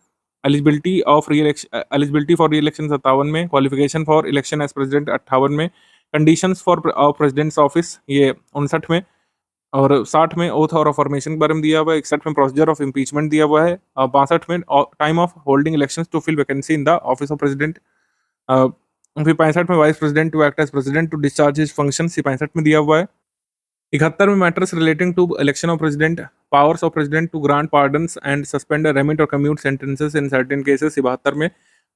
एलिजिबिलिटी फॉर री इलेक्शन 57 में, qualification for election as president 58 में, कंडीशंस फॉर प्रेसिडेंट्स ऑफिस ये 59 में, और 60 में ओथ और फॉर्मेशन के बारे में दिया हुआ है, 61 में प्रोसीजर ऑफ इम्पीचमेंट दिया हुआ है, 62 में time of holding elections to fill vacancy in the office of president, फिर 65 में vice president to act as president to discharge his functions, 65 में दिया हुआ है। 71 में matters relating to election of president, powers of president to grant pardons and suspend remit और commute sentences in certain cases, 72 में।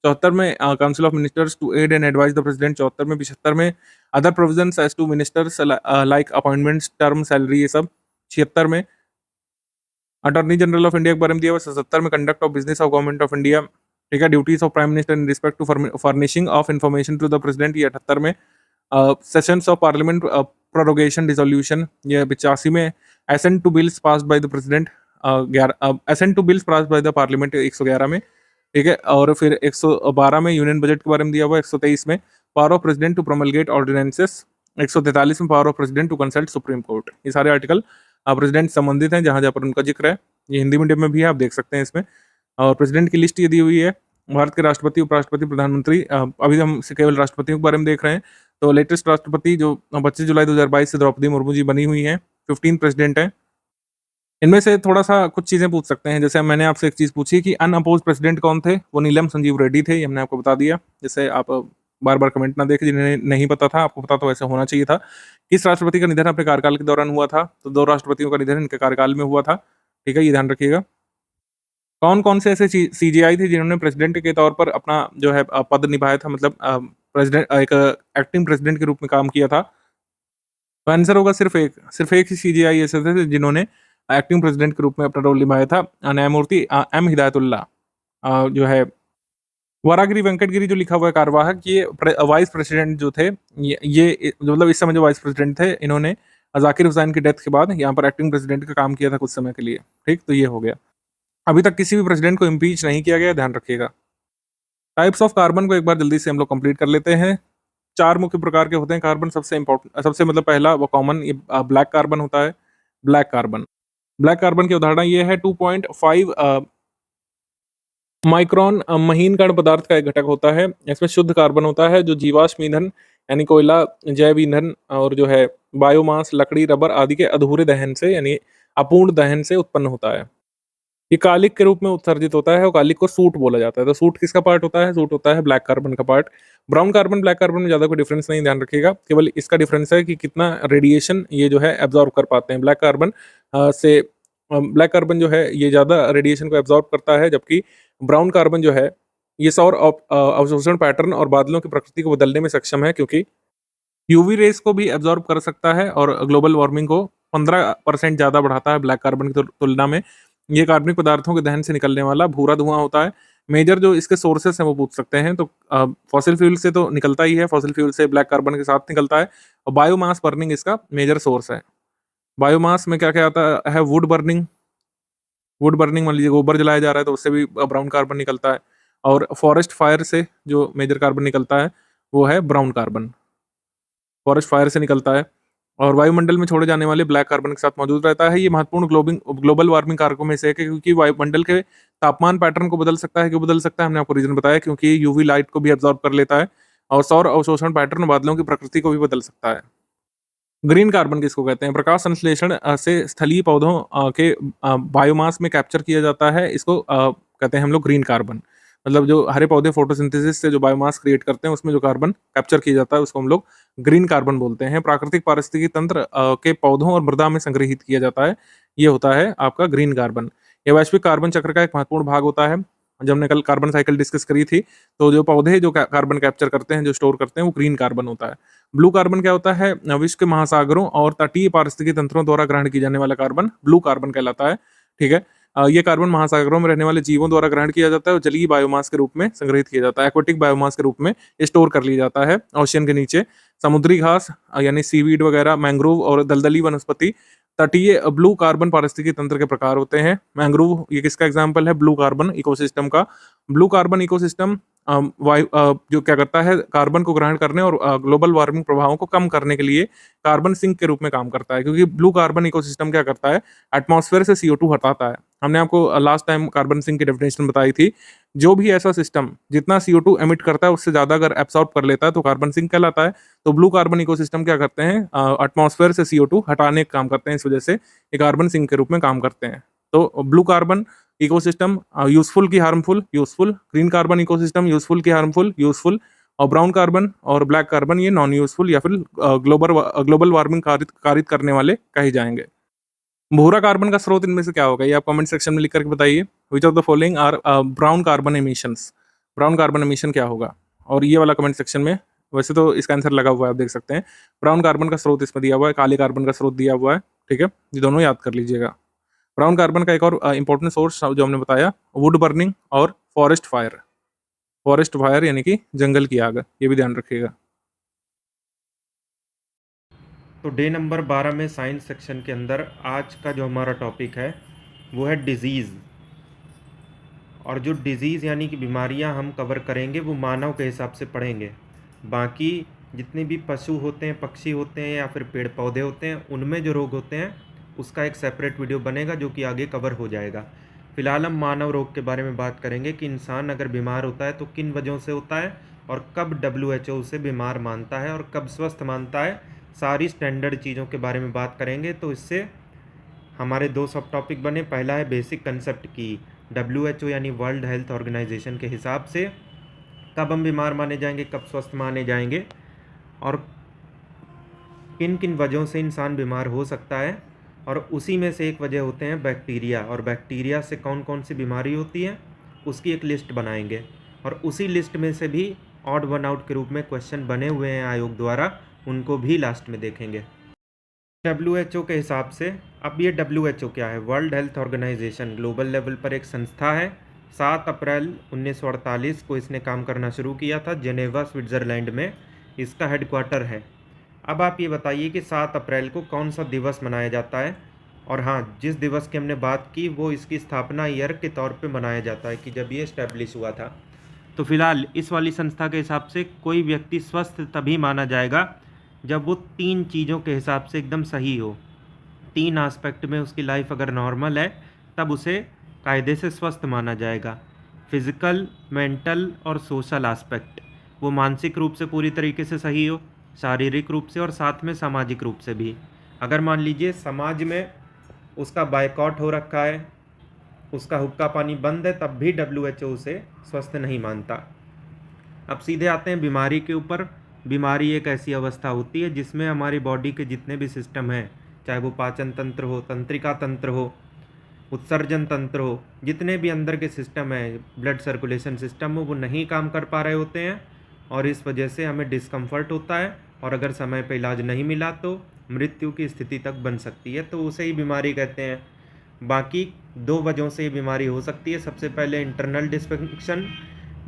74 में council of ministers to aid and advise the president, 74 में। 75 में other provisions as to ministers like appointments, term, salary, ये सब। 76 में अटॉर्नी जनरल ऑफ इंडिया के बारे में दिया हुआ। 77 में conduct of business of government of India, ठीक है, duties of prime minister in respect to furnishing of information to the president, ये 78 में। Sessions of parliament prorogation dissolution, ये 85 में। Assent to bills passed by the president, assent to bills passed by the parliament 111 में, ठीक है। और फिर 112 में यूनियन बजट के बारे में दिया हुआ। 123 में power of president to promulgate ordinances, 143 में power of president to consult supreme court. ये सारे आर्टिकल प्रेसिडेंट संबंधित हैं, जहां जहां पर उनका जिक्र है। ये हिंदी मीडियम में भी है, आप देख सकते हैं इसमें। और प्रेसिडेंट की लिस्ट ये दी हुई है। भारत के राष्ट्रपति, उपराष्ट्रपति, प्रधानमंत्री, अभी हम केवल राष्ट्रपतियों के बारे में देख रहे हैं। तो लेटेस्ट राष्ट्रपति जो 25 जुलाई 2022 से द्रौपदी मुर्मू जी बनी हुई हैं, 15 प्रेसिडेंट हैं। इनमें से थोड़ा-सा कुछ चीज़ें पूछ सकते हैं, जैसे मैंने आपसे एक चीज़ पूछी कि अनअपोज़्ड प्रेसिडेंट कौन थे? वो नीलम संजीव रेड्डी थे, ये हमने आपको बता दिया। जैसे आप बार-बार कमेंट ना देखें, जिन्हें नहीं पता था, आपको पता तो वैसे होना चाहिए था। किस राष्ट्रपति का निधन अपने कार्यकाल के दौरान हुआ था? तो 2 राष्ट्रपतियों का निधन इनके कार्यकाल में हुआ था, ठीक है? ये ध्यान रखिएगा। कौन-कौन से ऐसे सीजेआई थे जिन्होंने प्रेसिडेंट के तौर पर अपना जो है पद निभाया था, मतलब एक एक्टिंग प्रेसिडेंट के रूप में काम किया था? तो आंसर होगा सिर्फ एक ही सीजेआई ऐसे थे जिन्होंने एक्टिंग प्रेसिडेंट के रूप में अपना रोल निभाया था, न्यायमूर्ति एम हिदायतुल्लाह। जो है वरागिरी वेंकट गिरी जो लिखा हुआ है कार्यवाहक, ये वाइस प्रेसिडेंट जो थे, ये जो मतलब इस समय जो वाइस प्रेसिडेंट थे, इन्होंने जाकिर हुसैन की डेथ के बाद यहाँ पर एक्टिंग प्रेसिडेंट का काम किया था कुछ समय के लिए। ठीक, तो ये हो गया। अभी तक किसी भी प्रेसिडेंट को इम्पीच नहीं किया गया, ध्यान रखिएगा। टाइप्स ऑफ कार्बन को एक बार जल्दी से हम लोग कंप्लीट कर लेते हैं। 4 मुख्य प्रकार के होते हैं कार्बन। सबसे इम्पोर्टेंट, सबसे मतलब पहला वो कॉमन, ये ब्लैक कार्बन होता है। ब्लैक कार्बन, ब्लैक कार्बन की उदाहरण ये है 2.5 माइक्रोन महीन कण पदार्थ का एक घटक होता है। इसमें शुद्ध कार्बन होता है जो जीवाश्म ईंधन यानी कोयला, जैव ईंधन और जो है बायोमास, लकड़ी, रबर आदि के अधूरे दहन से यानी अपूर्ण दहन से उत्पन्न होता है। ये कालिक के रूप में उत्सर्जित होता है और कालिक को सूट बोला जाता है। तो सूट किसका पार्ट होता है? सूट होता है ब्लैक कार्बन का part. Brown carbon black carbon में ज़्यादा कोई डिफरेंस नहीं, ध्यान रखिएगा। केवल इसका डिफरेंस है कि कितना रेडिएशन ये जो है एब्जॉर्ब कर पाते हैं। ब्लैक कार्बन जो है ये ज़्यादा रेडिएशन को एब्जॉर्ब करता है, जबकि ब्राउन कार्बन जो है ये सौर अवशोषण पैटर्न और बादलों की प्रकृति को बदलने में सक्षम है, क्योंकि यूवी रेस को भी एब्जॉर्ब कर सकता है और ग्लोबल वार्मिंग को 15% ज़्यादा बढ़ाता है ब्लैक कार्बन की तुलना में। ये कार्बनिक पदार्थों के दहन से निकलने वाला भूरा धुआं होता है। मेजर जो इसके सोर्सेस हैं वो पूछ सकते हैं, तो फॉसिल फ्यूल से तो निकलता ही है, फॉसिल फ्यूल से ब्लैक कार्बन के साथ निकलता है, और बायोमास बर्निंग इसका मेजर सोर्स है। बायोमास में क्या-क्या आता है? वुड बर्निंग मान लीजिए गोबर जलाया जा रहा है तो उससे भी ब्राउन कार्बन निकलता है, और फॉरेस्ट फायर से जो मेजर कार्बन निकलता है वो है ब्राउन कार्बन, फॉरेस्ट फायर से निकलता है। और वायुमंडल में छोड़े जाने वाले ब्लैक कार्बन के साथ मौजूद रहता है। ये महत्वपूर्ण ग्लोबल वार्मिंग कारकों में से एक है, क्योंकि वायुमंडल के तापमान पैटर्न को बदल सकता है। क्यों बदल सकता है? हमने आपको रीजन बताया, क्योंकि ये यूवी लाइट को भी एब्जॉर्ब कर लेता है और सौर अवशोषण पैटर्न बादलों की प्रकृति को भी बदल सकता है। ग्रीन कार्बन किसको कहते हैं? प्रकाश संश्लेषण से स्थलीय पौधों के बायोमास में कैप्चर किया जाता है। इसको कहते हैं हम लोग ग्रीन कार्बन। मतलब जो हरे पौधे फोटोसिंथेसिस से जो बायोमास क्रिएट करते हैं उसमें जो कार्बन कैप्चर किया जाता है उसको हम लोग ग्रीन कार्बन बोलते हैं। प्राकृतिक पारिस्थितिकी तंत्र के पौधों और मृदा में संग्रहित किया जाता है। ये होता है आपका ग्रीन कार्बन। ये वैश्विक कार्बन चक्र का एक महत्वपूर्ण भाग होता है। जब हमने कल कार्बन साइकिल डिस्कस करी थी, तो जो पौधे जो कार्बन कैप्चर करते हैं, जो स्टोर करते हैं, वो ग्रीन कार्बन होता है। ब्लू कार्बन क्या होता है? विश्व के महासागरों और तटीय पारिस्थितिकी तंत्रों द्वारा ग्रहण किया जाने वाला कार्बन ब्लू कार्बन कहलाता है। ठीक है। ये कार्बन महासागरों में रहने वाले जीवों द्वारा ग्रहण किया जाता है और जलीय बायोमास के रूप में संग्रहित किया जाता है। एक्वेटिक बायोमास के रूप में स्टोर कर लिया जाता है ओशियन के नीचे। समुद्री घास यानी सीवीड वगैरह, मैंग्रोव और दलदली वनस्पति तटीय ब्लू कार्बन पारिस्थितिकी तंत्र के प्रकार होते हैं। मैंग्रोव ये किसका एग्जाम्पल है? ब्लू कार्बन इकोसिस्टम का। ब्लू कार्बन इकोसिस्टम जो क्या करता है, कार्बन को ग्रहण करने और ग्लोबल वार्मिंग प्रभावों को कम करने के लिए कार्बन सिंक के रूप में काम करता है, क्योंकि ब्लू कार्बन इकोसिस्टम क्या करता है? एटमॉस्फेयर से CO2 हटाता है। हमने आपको लास्ट टाइम कार्बन सिंक की डेफिनेशन बताई थी। जो भी ऐसा सिस्टम जितना CO2 एमिट करता है उससे ज़्यादा अगर एब्सॉर्ब कर लेता है तो कार्बन सिंक कहलाता है। तो ब्लू कार्बन इकोसिस्टम क्या करते हैं? एटमॉस्फेयर से CO2 हटाने का काम करते हैं, इस वजह से ये कार्बन सिंक के रूप में काम करते हैं। तो ब्लू कार्बन इकोसिस्टम यूजफुल की harmful, useful. Green carbon ecosystem useful की हार्मफुल, यूजफुल। और ब्राउन कार्बन और ब्लैक कार्बन ये नॉन यूजफुल या फिर ग्लोबल वार्मिंग कारित करने वाले कहे जाएंगे। भूरा कार्बन का स्रोत इनमें से क्या होगा? ये आप कमेंट सेक्शन में लिख करके बताइए। Which of the following are brown carbon emissions? Brown carbon emission क्या होगा? और ये वाला कमेंट सेक्शन में, वैसे तो इसका आंसर लगा हुआ है, आप देख सकते हैं। ब्राउन कार्बन का स्रोत इसमें दिया हुआ है, काले कार्बन का स्रोत दिया हुआ है। ठीक है, ये दोनों याद कर लीजिएगा। ब्राउन कार्बन का एक और इंपॉर्टेंट सोर्स जो हमने बताया, वुड बर्निंग और फॉरेस्ट फायर। फॉरेस्ट फायर यानी कि जंगल की आग, ये भी ध्यान रखिएगा। तो डे नंबर 12 में साइंस सेक्शन के अंदर आज का जो हमारा टॉपिक है वो है डिज़ीज़। और जो डिज़ीज़ यानी कि बीमारियां हम कवर करेंगे वो मानव के हिसाब से पढ़ेंगे। बाकी जितने भी पशु होते हैं, पक्षी होते हैं या फिर पेड़ पौधे होते हैं, उनमें जो रोग होते हैं उसका एक सेपरेट वीडियो बनेगा जो कि आगे कवर हो जाएगा। फ़िलहाल हम मानव रोग के बारे में बात करेंगे कि इंसान अगर बीमार होता है तो किन वजहों से होता है और कब WHO उसे बीमार मानता है और कब स्वस्थ मानता है, सारी स्टैंडर्ड चीज़ों के बारे में बात करेंगे। तो इससे हमारे 2 सब टॉपिक बने। पहला है बेसिक कंसेप्ट की WHO यानी वर्ल्ड हेल्थ ऑर्गेनाइजेशन के हिसाब से कब हम बीमार माने जाएंगे, कब स्वस्थ माने जाएंगे, और किन किन वजहों से इंसान बीमार हो सकता है। और उसी में से एक वजह होते हैं बैक्टीरिया, और बैक्टीरिया से कौन कौन सी बीमारी होती है उसकी एक लिस्ट बनाएंगे। और उसी लिस्ट में से भी ऑड वन आउट के रूप में क्वेश्चन बने हुए हैं आयोग द्वारा, उनको भी लास्ट में देखेंगे। WHO के हिसाब से, अब ये WHO क्या है? World health organisation global level पर एक संस्था है। 7 अप्रैल 1948 को इसने काम करना शुरू किया था, जेनेवा स्विट्ज़रलैंड में इसका हेडक्वार्टर है। अब आप ये बताइए कि 7 अप्रैल को कौन सा दिवस मनाया जाता है? और हाँ, जिस दिवस की हमने बात की वो इसकी स्थापना ईयर के तौर पे मनाया जाता है कि जब ये इस्टेब्लिश हुआ था। तो फिलहाल इस वाली संस्था के हिसाब से कोई व्यक्ति स्वस्थ तभी माना जाएगा जब वो 3 चीज़ों के हिसाब से एकदम सही हो। 3 आस्पेक्ट में उसकी लाइफ अगर नॉर्मल है तब उसे कायदे से स्वस्थ माना जाएगा। फिज़िकल, मेंटल और सोशल आस्पेक्ट, वो मानसिक रूप से पूरी तरीके से सही हो, शारीरिक रूप से और साथ में सामाजिक रूप से भी। अगर मान लीजिए समाज में उसका बायकॉट हो रखा है, उसका हुक्का पानी बंद है, तब भी WHO उसे स्वस्थ नहीं मानता। अब सीधे आते हैं बीमारी के ऊपर। बीमारी एक ऐसी अवस्था होती है जिसमें हमारी बॉडी के जितने भी सिस्टम हैं, चाहे वो पाचन तंत्र हो, तंत्रिका तंत्र हो, उत्सर्जन तंत्र हो, जितने भी अंदर के सिस्टम हैं, ब्लड सर्कुलेशन सिस्टम हो, वो नहीं काम कर पा रहे होते हैं और इस वजह से हमें डिस्कम्फर्ट होता है और अगर समय पर इलाज नहीं मिला तो मृत्यु की स्थिति तक बन सकती है, तो उसे ही बीमारी कहते हैं। बाकी 2 वजहों से ये बीमारी हो सकती है। सबसे पहले इंटरनल डिस्फंक्शन,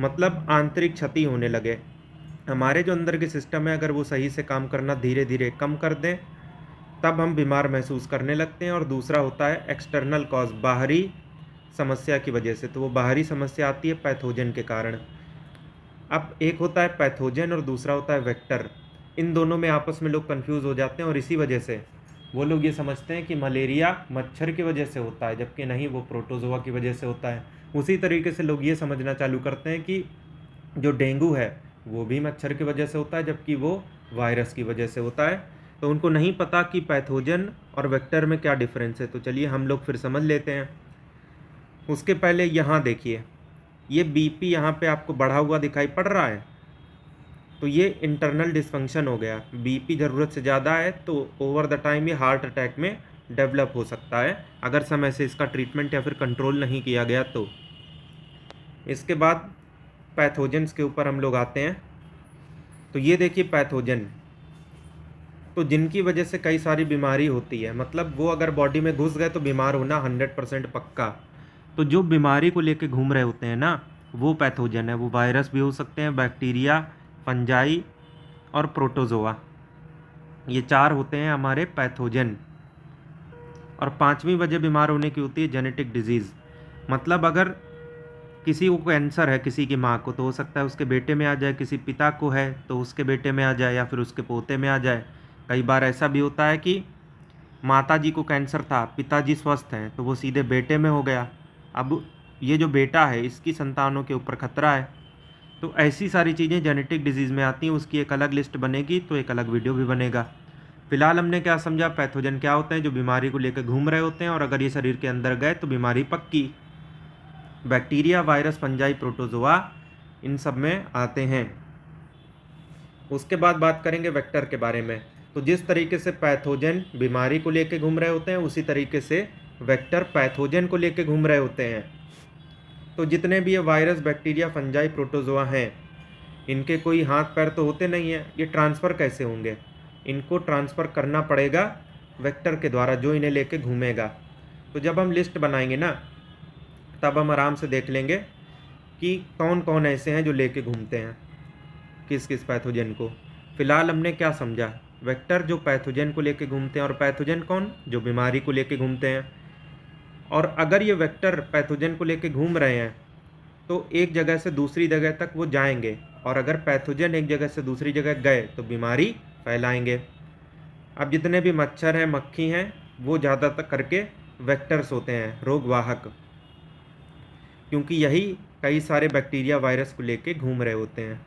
मतलब आंतरिक क्षति होने लगे, हमारे जो अंदर के सिस्टम है अगर वो सही से काम करना धीरे धीरे कम कर दें तब हम बीमार महसूस करने लगते हैं। और दूसरा होता है एक्सटर्नल कॉज, बाहरी समस्या की वजह से। तो वो बाहरी समस्या आती है पैथोजन के कारण। अब एक होता है पैथोजन और दूसरा होता है वेक्टर। इन दोनों में आपस में लोग कंफ्यूज हो जाते हैं और इसी वजह से वो लोग ये समझते हैं कि मलेरिया मच्छर की वजह से होता है, जबकि नहीं, वो प्रोटोजोआ की वजह से होता है। उसी तरीके से लोग ये समझना चालू करते हैं कि जो डेंगू है वो भी मच्छर की वजह से होता है, जबकि वो वायरस की वजह से होता है। तो उनको नहीं पता कि पैथोजन और वेक्टर में क्या डिफरेंस है। तो चलिए हम लोग फिर समझ लेते हैं। उसके पहले यहाँ देखिए, ये BP यहाँ पे आपको बढ़ा हुआ दिखाई पड़ रहा है, तो ये इंटरनल डिस्फंक्शन हो गया। BP ज़रूरत से ज़्यादा है तो ओवर द टाइम ये हार्ट अटैक में डेवलप हो सकता है अगर समय से इसका ट्रीटमेंट या फिर कंट्रोल नहीं किया गया तो। इसके बाद पैथोजेंस के ऊपर हम लोग आते हैं। तो ये देखिए पैथोजन, तो जिनकी वजह से कई सारी बीमारी होती है, मतलब वो अगर बॉडी में घुस गए तो बीमार होना 100% पक्का। तो जो बीमारी को लेके घूम रहे होते हैं ना, वो पैथोजन है। वो वायरस भी हो सकते हैं, बैक्टीरिया, फंजाई और प्रोटोजोआ, ये 4 होते हैं हमारे पैथोजन। और 5वीं वजह बीमार होने की होती है जेनेटिक डिजीज़। मतलब अगर किसी को कैंसर है, किसी की माँ को, तो हो सकता है उसके बेटे में आ जाए, किसी पिता को है तो उसके बेटे में आ जाए या फिर उसके पोते में आ जाए। कई बार ऐसा भी होता है कि माता जी को कैंसर था, पिताजी स्वस्थ हैं, तो वो सीधे बेटे में हो गया। अब ये जो बेटा है इसकी संतानों के ऊपर खतरा है। तो ऐसी सारी चीज़ें जेनेटिक डिजीज़ में आती हैं। उसकी एक अलग लिस्ट बनेगी तो एक अलग वीडियो भी बनेगा। फिलहाल हमने क्या समझा, पैथोजन क्या होते हैं? जो बीमारी को लेकर घूम रहे होते हैं और अगर ये शरीर के अंदर गए तो बीमारी पक्की। बैक्टीरिया, वायरस, फंजाई, प्रोटोजोआ, इन सब में आते हैं। उसके बाद बात करेंगे वेक्टर के बारे में। तो जिस तरीके से पैथोजन बीमारी को लेकर घूम रहे होते हैं, उसी तरीके से वेक्टर पैथोजन को लेकर घूम रहे होते हैं। तो जितने भी ये वायरस, बैक्टीरिया, फंजाई, प्रोटोजोआ हैं, इनके कोई हाथ पैर तो होते नहीं हैं। ये ट्रांसफ़र कैसे होंगे? इनको ट्रांसफ़र करना पड़ेगा वेक्टर के द्वारा, जो इन्हें लेके घूमेगा। तो जब हम लिस्ट बनाएंगे ना, तब हम आराम से देख लेंगे कि कौन कौन ऐसे हैं जो लेके घूमते हैं किस किस पैथोजन को। फिलहाल हमने क्या समझा, वेक्टर जो पैथोजन को लेके घूमते हैं और पैथोजन कौन, जो बीमारी को लेके घूमते हैं। और अगर ये वेक्टर पैथोजन को लेके घूम रहे हैं तो एक जगह से दूसरी जगह तक वो जाएंगे, और अगर पैथोजन एक जगह से दूसरी जगह गए तो बीमारी फैलाएंगे। अब जितने भी मच्छर हैं, मक्खी हैं, वो ज़्यादातर करके वेक्टर्स होते हैं, रोगवाहक, क्योंकि यही कई सारे बैक्टीरिया, वायरस को लेके घूम रहे होते हैं।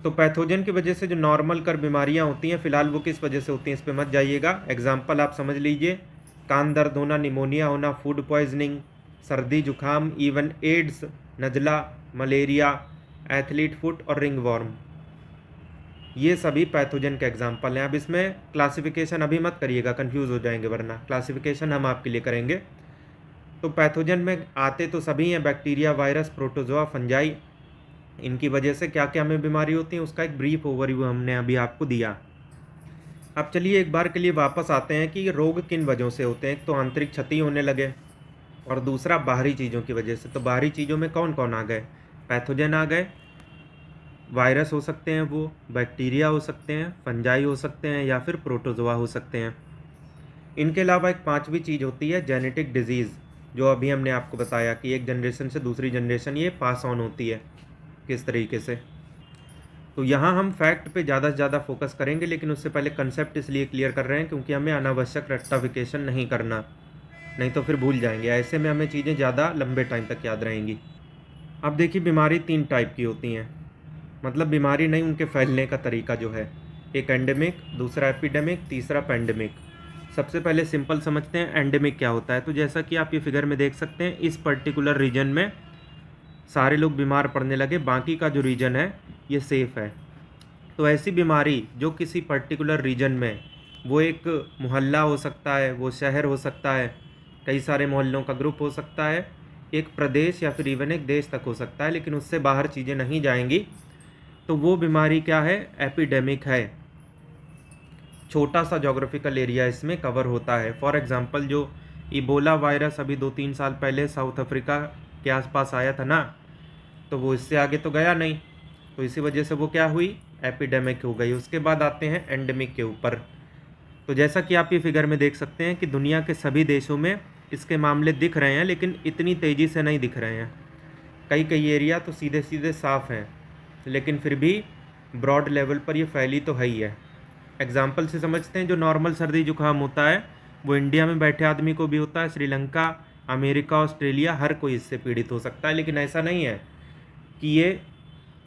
तो पैथोजन की वजह से जो नॉर्मल कर बीमारियां होती हैं, फिलहाल वो किस वजह से होती हैं इस पे मत जाइएगा। एग्जाम्पल आप समझ लीजिए, कान दर्द होना, निमोनिया होना, फूड पॉइजनिंग, सर्दी जुकाम, इवन एड्स, नज़ला, मलेरिया, एथलीट फुट और रिंगवॉर्म, ये सभी पैथोजन के एग्जाम्पल हैं। अब इसमें क्लासिफिकेशन अभी मत करिएगा, कंफ्यूज हो जाएंगे, वरना क्लासिफिकेशन हम आपके लिए करेंगे। तो पैथोजन में आते तो सभी हैं, बैक्टीरिया, वायरस, प्रोटोजोआ, फंजाई। इनकी वजह से क्या क्या हमें बीमारी होती है उसका एक ब्रीफ ओवरव्यू हमने अभी आपको दिया। अब चलिए एक बार के लिए वापस आते हैं कि रोग किन वजहों से होते हैं। एक तो आंतरिक क्षति होने लगे और दूसरा बाहरी चीज़ों की वजह से। तो बाहरी चीज़ों में कौन कौन आ गए? पैथोजन आ गए, वायरस हो सकते हैं, वो बैक्टीरिया हो सकते हैं, फंजाई हो सकते हैं, या फिर प्रोटोजोआ हो सकते हैं। इनके अलावा एक पांचवी चीज़ होती है जेनेटिक डिजीज़, जो अभी हमने आपको बताया कि एक जनरेशन से दूसरी जनरेशन ये पास ऑन होती है किस तरीके से। तो यहाँ हम फैक्ट पे ज़्यादा से ज़्यादा फोकस करेंगे, लेकिन उससे पहले कंसेप्ट इसलिए क्लियर कर रहे हैं क्योंकि हमें अनावश्यक रेक्टिफिकेशन नहीं करना, नहीं तो फिर भूल जाएंगे। ऐसे में हमें चीज़ें ज़्यादा लंबे टाइम तक याद रहेंगी। अब देखिए, बीमारी 3 टाइप की होती हैं, मतलब बीमारी नहीं, उनके फैलने का तरीका जो है। एक एंडेमिक, दूसरा एपिडेमिक, तीसरा पेंडेमिक। सबसे पहले सिंपल समझते हैं एंडेमिक क्या होता है। तो जैसा कि आप ये फिगर में देख सकते हैं, इस पर्टिकुलर रीजन में सारे लोग बीमार पड़ने लगे, बाकी का जो रीजन है ये सेफ़ है। तो ऐसी बीमारी जो किसी पर्टिकुलर रीजन में, वो एक मोहल्ला हो सकता है, वो शहर हो सकता है, कई सारे मोहल्लों का ग्रुप हो सकता है, एक प्रदेश या फिर इवन एक देश तक हो सकता है, लेकिन उससे बाहर चीज़ें नहीं जाएंगी, तो वो बीमारी क्या है? एपिडेमिक है। छोटा सा जोग्राफिकल एरिया इसमें कवर होता है। फॉर एग्जांपल, जो इबोला वायरस अभी 2-3 साल पहले साउथ अफ्रीका के आसपास आया था ना, तो वो इससे आगे तो गया नहीं, तो इसी वजह से वो क्या हुई? एपिडेमिक हो गई। उसके बाद आते हैं एंडेमिक के ऊपर। तो जैसा कि आप ये फिगर में देख सकते हैं कि दुनिया के सभी देशों में इसके मामले दिख रहे हैं, लेकिन इतनी तेज़ी से नहीं दिख रहे हैं। कई कई एरिया तो सीधे सीधे साफ़ हैं, लेकिन फिर भी ब्रॉड लेवल पर ये फैली तो है ही है। एग्जाम्पल से समझते हैं, जो नॉर्मल सर्दी जुकाम होता है वो इंडिया में बैठे आदमी को भी होता है, श्रीलंका, अमेरिका, ऑस्ट्रेलिया, हर कोई इससे पीड़ित हो सकता है। लेकिन ऐसा नहीं है कि ये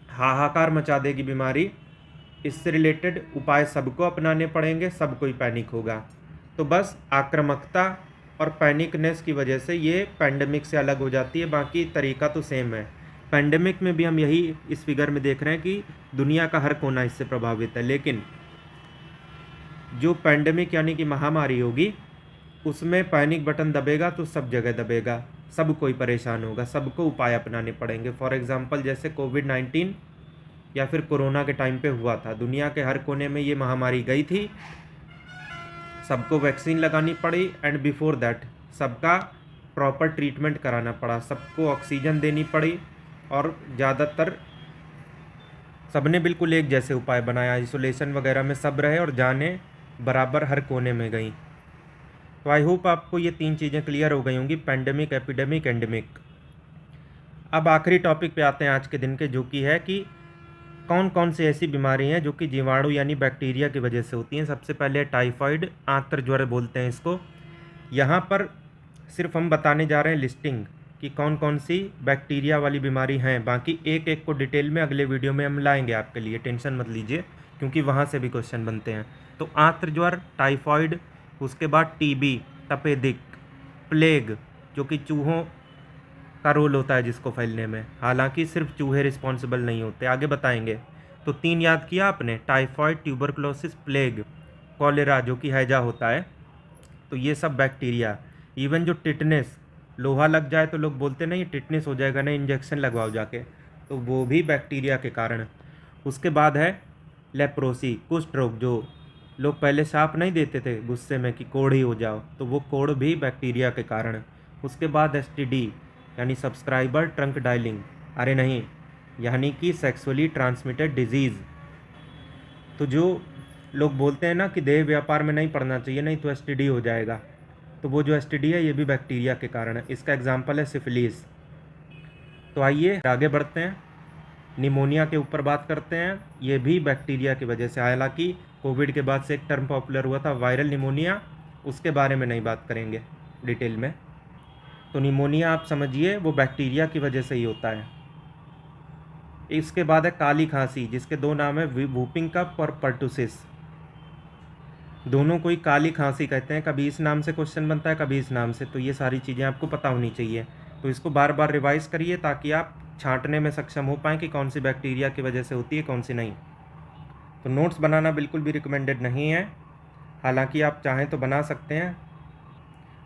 हाहाकार मचा देगी बीमारी। इससे रिलेटेड उपाय सबको अपनाने पड़ेंगे, सब कोई पैनिक होगा। तो बस आक्रामकता और पैनिकनेस की वजह से ये पैंडेमिक से अलग हो जाती है, बाकी तरीका तो सेम है। पैंडेमिक में भी हम यही इस फिगर में देख रहे हैं कि दुनिया का हर कोना इससे प्रभावित है, लेकिन जो पैंडेमिक यानी कि महामारी होगी, उसमें पैनिक बटन दबेगा तो सब जगह दबेगा, सब कोई परेशान होगा, सबको उपाय अपनाने पड़ेंगे। फॉर एग्जांपल, जैसे कोविड-19 या फिर कोरोना के टाइम पे हुआ था, दुनिया के हर कोने में ये महामारी गई थी, सबको वैक्सीन लगानी पड़ी, एंड बिफोर दैट सबका प्रॉपर ट्रीटमेंट कराना पड़ा, सबको ऑक्सीजन देनी पड़ी, और ज़्यादातर सबने बिल्कुल एक जैसे उपाय बनाया, आइसोलेशन वगैरह में सब रहे और जाने बराबर हर कोने में गई। तो आई होप आपको ये 3 चीज़ें क्लियर हो गई होंगी, पैंडेमिक, एपिडेमिक, एंडेमिक। अब आखिरी टॉपिक पे आते हैं आज के दिन के, जो कि है कि कौन कौन सी ऐसी बीमारी हैं जो कि जीवाणु यानी बैक्टीरिया की वजह से होती हैं। सबसे पहले टाइफाइड, आंत्र ज्वर बोलते हैं इसको। यहाँ पर सिर्फ हम बताने जा रहे हैं लिस्टिंग कि कौन कौन सी बैक्टीरिया वाली बीमारी हैं, बाकी एक एक को डिटेल में अगले वीडियो में हम लाएंगे आपके लिए, टेंशन मत लीजिए, क्योंकि वहाँ से भी क्वेश्चन बनते हैं। तो आंत्र ज्वर, टाइफाइड, उसके बाद टीबी, तपेदिक, प्लेग, जो कि चूहों का रोल होता है जिसको फैलने में, हालांकि सिर्फ चूहे रिस्पॉन्सिबल नहीं होते, आगे बताएंगे। तो 3 याद किया आपने, टाइफाइड, ट्यूबरकुलोसिस, प्लेग, कॉलेरा जो कि हैजा होता है, तो ये सब बैक्टीरिया। इवन जो टिटनेस, लोहा लग जाए तो लोग बोलते नहीं टिटनेस हो जाएगा, नहीं इंजेक्शन लगवाओ जाके, तो वो भी बैक्टीरिया के कारण। उसके बाद है लेप्रोसी, कुष्ठ रोग, जो लोग पहले साफ नहीं देते थे गुस्से में कि कोढ़ ही हो जाओ, तो वो कोढ़ भी बैक्टीरिया के कारण। उसके बाद एसटीडी यानी सब्सक्राइबर ट्रंक डायलिंग, अरे नहीं, यानी कि सेक्सुअली ट्रांसमिटेड डिजीज़। तो जो लोग बोलते हैं ना कि देह व्यापार में नहीं पड़ना चाहिए, नहीं तो एसटीडी हो जाएगा, तो वो जो एसटीडी है ये भी बैक्टीरिया के कारण है। इसका एग्जांपल है सिफिलिस। तो आइए आगे बढ़ते हैं, निमोनिया के ऊपर बात करते हैं। ये भी बैक्टीरिया की वजह से, हालांकि कोविड के बाद से एक टर्म पॉपुलर हुआ था वायरल निमोनिया, उसके बारे में नहीं बात करेंगे डिटेल में। तो निमोनिया आप समझिए वो बैक्टीरिया की वजह से ही होता है। इसके बाद है काली खांसी, जिसके दो नाम है, वूपिंग कफ और पर्टुसिस। दोनों को ही काली खांसी कहते हैं। कभी इस नाम से क्वेश्चन बनता है, कभी इस नाम से। तो ये सारी चीज़ें आपको पता होनी चाहिए। तो इसको बार बार रिवाइज करिए ताकि आप छांटने में सक्षम हो पाएँ कि कौन सी बैक्टीरिया की वजह से होती है, कौन सी नहीं। तो नोट्स बनाना बिल्कुल भी रिकमेंडेड नहीं है, हालांकि आप चाहें तो बना सकते हैं।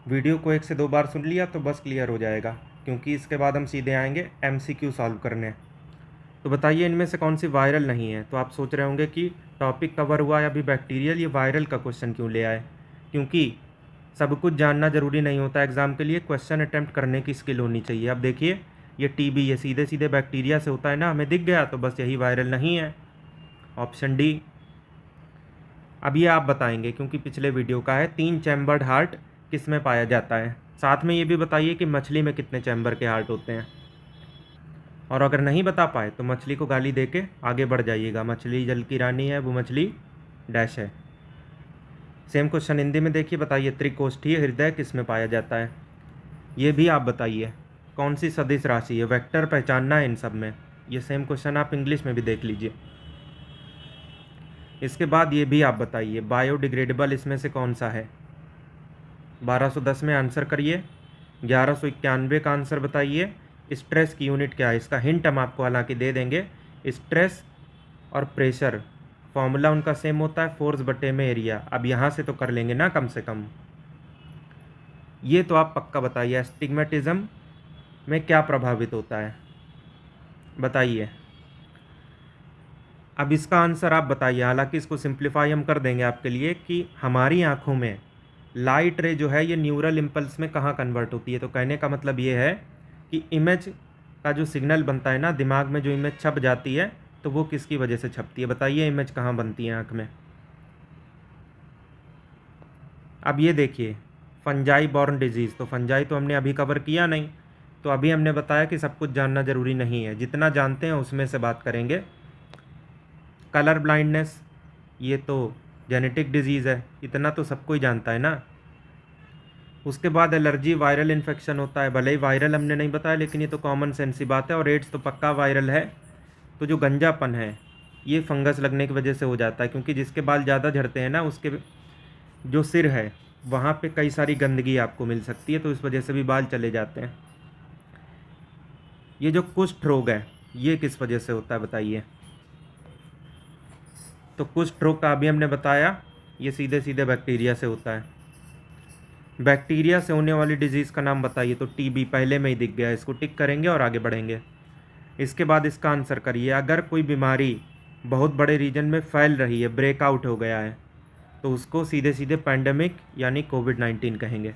वीडियो को 1 से 2 बार सुन लिया तो बस क्लियर हो जाएगा, क्योंकि इसके बाद हम सीधे आएंगे MCQ सॉल्व करने। तो बताइए इनमें से कौन सी वायरल नहीं है। तो आप सोच रहे होंगे कि टॉपिक कवर हुआ है अभी बैक्टीरियल, ये वायरल का क्वेश्चन क्यों ले आए। क्योंकि सब कुछ जानना ज़रूरी नहीं होता एग्ज़ाम के लिए, क्वेश्चन अटैम्प्ट करने की स्किल होनी चाहिए। अब देखिए ये TB, ये सीधे सीधे बैक्टीरिया से होता है ना, हमें दिख गया, तो बस यही वायरल नहीं है, ऑप्शन डी। अब ये आप बताएंगे क्योंकि पिछले वीडियो का है, 3 चैम्बर्ड हार्ट किस में पाया जाता है। साथ में ये भी बताइए कि मछली में कितने चैम्बर के हार्ट होते हैं। और अगर नहीं बता पाए तो मछली को गाली दे के आगे बढ़ जाइएगा। मछली जल की रानी है, वो मछली डैश है। सेम क्वेश्चन हिंदी में देखिए, बताइए त्रिकोष्ठीय हृदय किस में पाया जाता है। ये भी आप बताइए कौन सी सदिश राशि है, वेक्टर पहचानना है इन सब में। ये सेम क्वेश्चन आप इंग्लिश में भी देख लीजिए। इसके बाद ये भी आप बताइए बायोडिग्रेडेबल इसमें से कौन सा है। 1210 में आंसर करिए। 1191 का आंसर बताइए। स्ट्रेस की यूनिट क्या है, इसका हिंट हम आपको हालांकि दे देंगे। स्ट्रेस और प्रेशर फॉर्मूला उनका सेम होता है, फोर्स बटे में एरिया। अब यहाँ से तो कर लेंगे ना कम से कम। ये तो आप पक्का बताइए, एस्टिग्मेटिज्म में क्या प्रभावित होता है, बताइए। अब इसका आंसर आप बताइए, हालांकि इसको सिंप्लीफाई हम कर देंगे आपके लिए कि हमारी आँखों में लाइट रे जो है ये न्यूरल इम्पल्स में कहाँ कन्वर्ट होती है। तो कहने का मतलब ये है कि इमेज का जो सिग्नल बनता है ना, दिमाग में जो इमेज छप जाती है, तो वो किसकी वजह से छपती है, बताइए। इमेज कहाँ बनती है आँख में। अब ये देखिए फंजाई बॉर्न डिजीज़, तो फंजाई तो हमने अभी कवर किया नहीं, तो अभी हमने बताया कि सब कुछ जानना ज़रूरी नहीं है, जितना जानते हैं उसमें से बात करेंगे। कलर ब्लाइंडनेस, ये तो जेनेटिक डिजीज़ है, इतना तो सबको ही जानता है ना। उसके बाद एलर्जी, वायरल इन्फेक्शन होता है, भले ही वायरल हमने नहीं बताया, लेकिन ये तो कॉमन सेंस की बात है। और एड्स तो पक्का वायरल है। तो जो गंजापन है ये फंगस लगने की वजह से हो जाता है, क्योंकि जिसके बाल ज़्यादा झड़ते हैं ना, उसके जो सिर है वहाँ पे कई सारी गंदगी आपको मिल सकती है, तो इस वजह से भी बाल चले जाते हैं। ये जो कुष्ठ रोग है ये किस वजह से होता है, बताइए। तो कुष्ठ रोग का अभी हमने बताया, ये सीधे सीधे बैक्टीरिया से होता है। बैक्टीरिया से होने वाली डिजीज़ का नाम बताइए। तो TB पहले में ही दिख गया, इसको टिक करेंगे और आगे बढ़ेंगे। इसके बाद इसका आंसर करिए, अगर कोई बीमारी बहुत बड़े रीजन में फैल रही है, ब्रेकआउट हो गया है, तो उसको सीधे सीधे पैंडेमिक यानी कोविड-19 कहेंगे।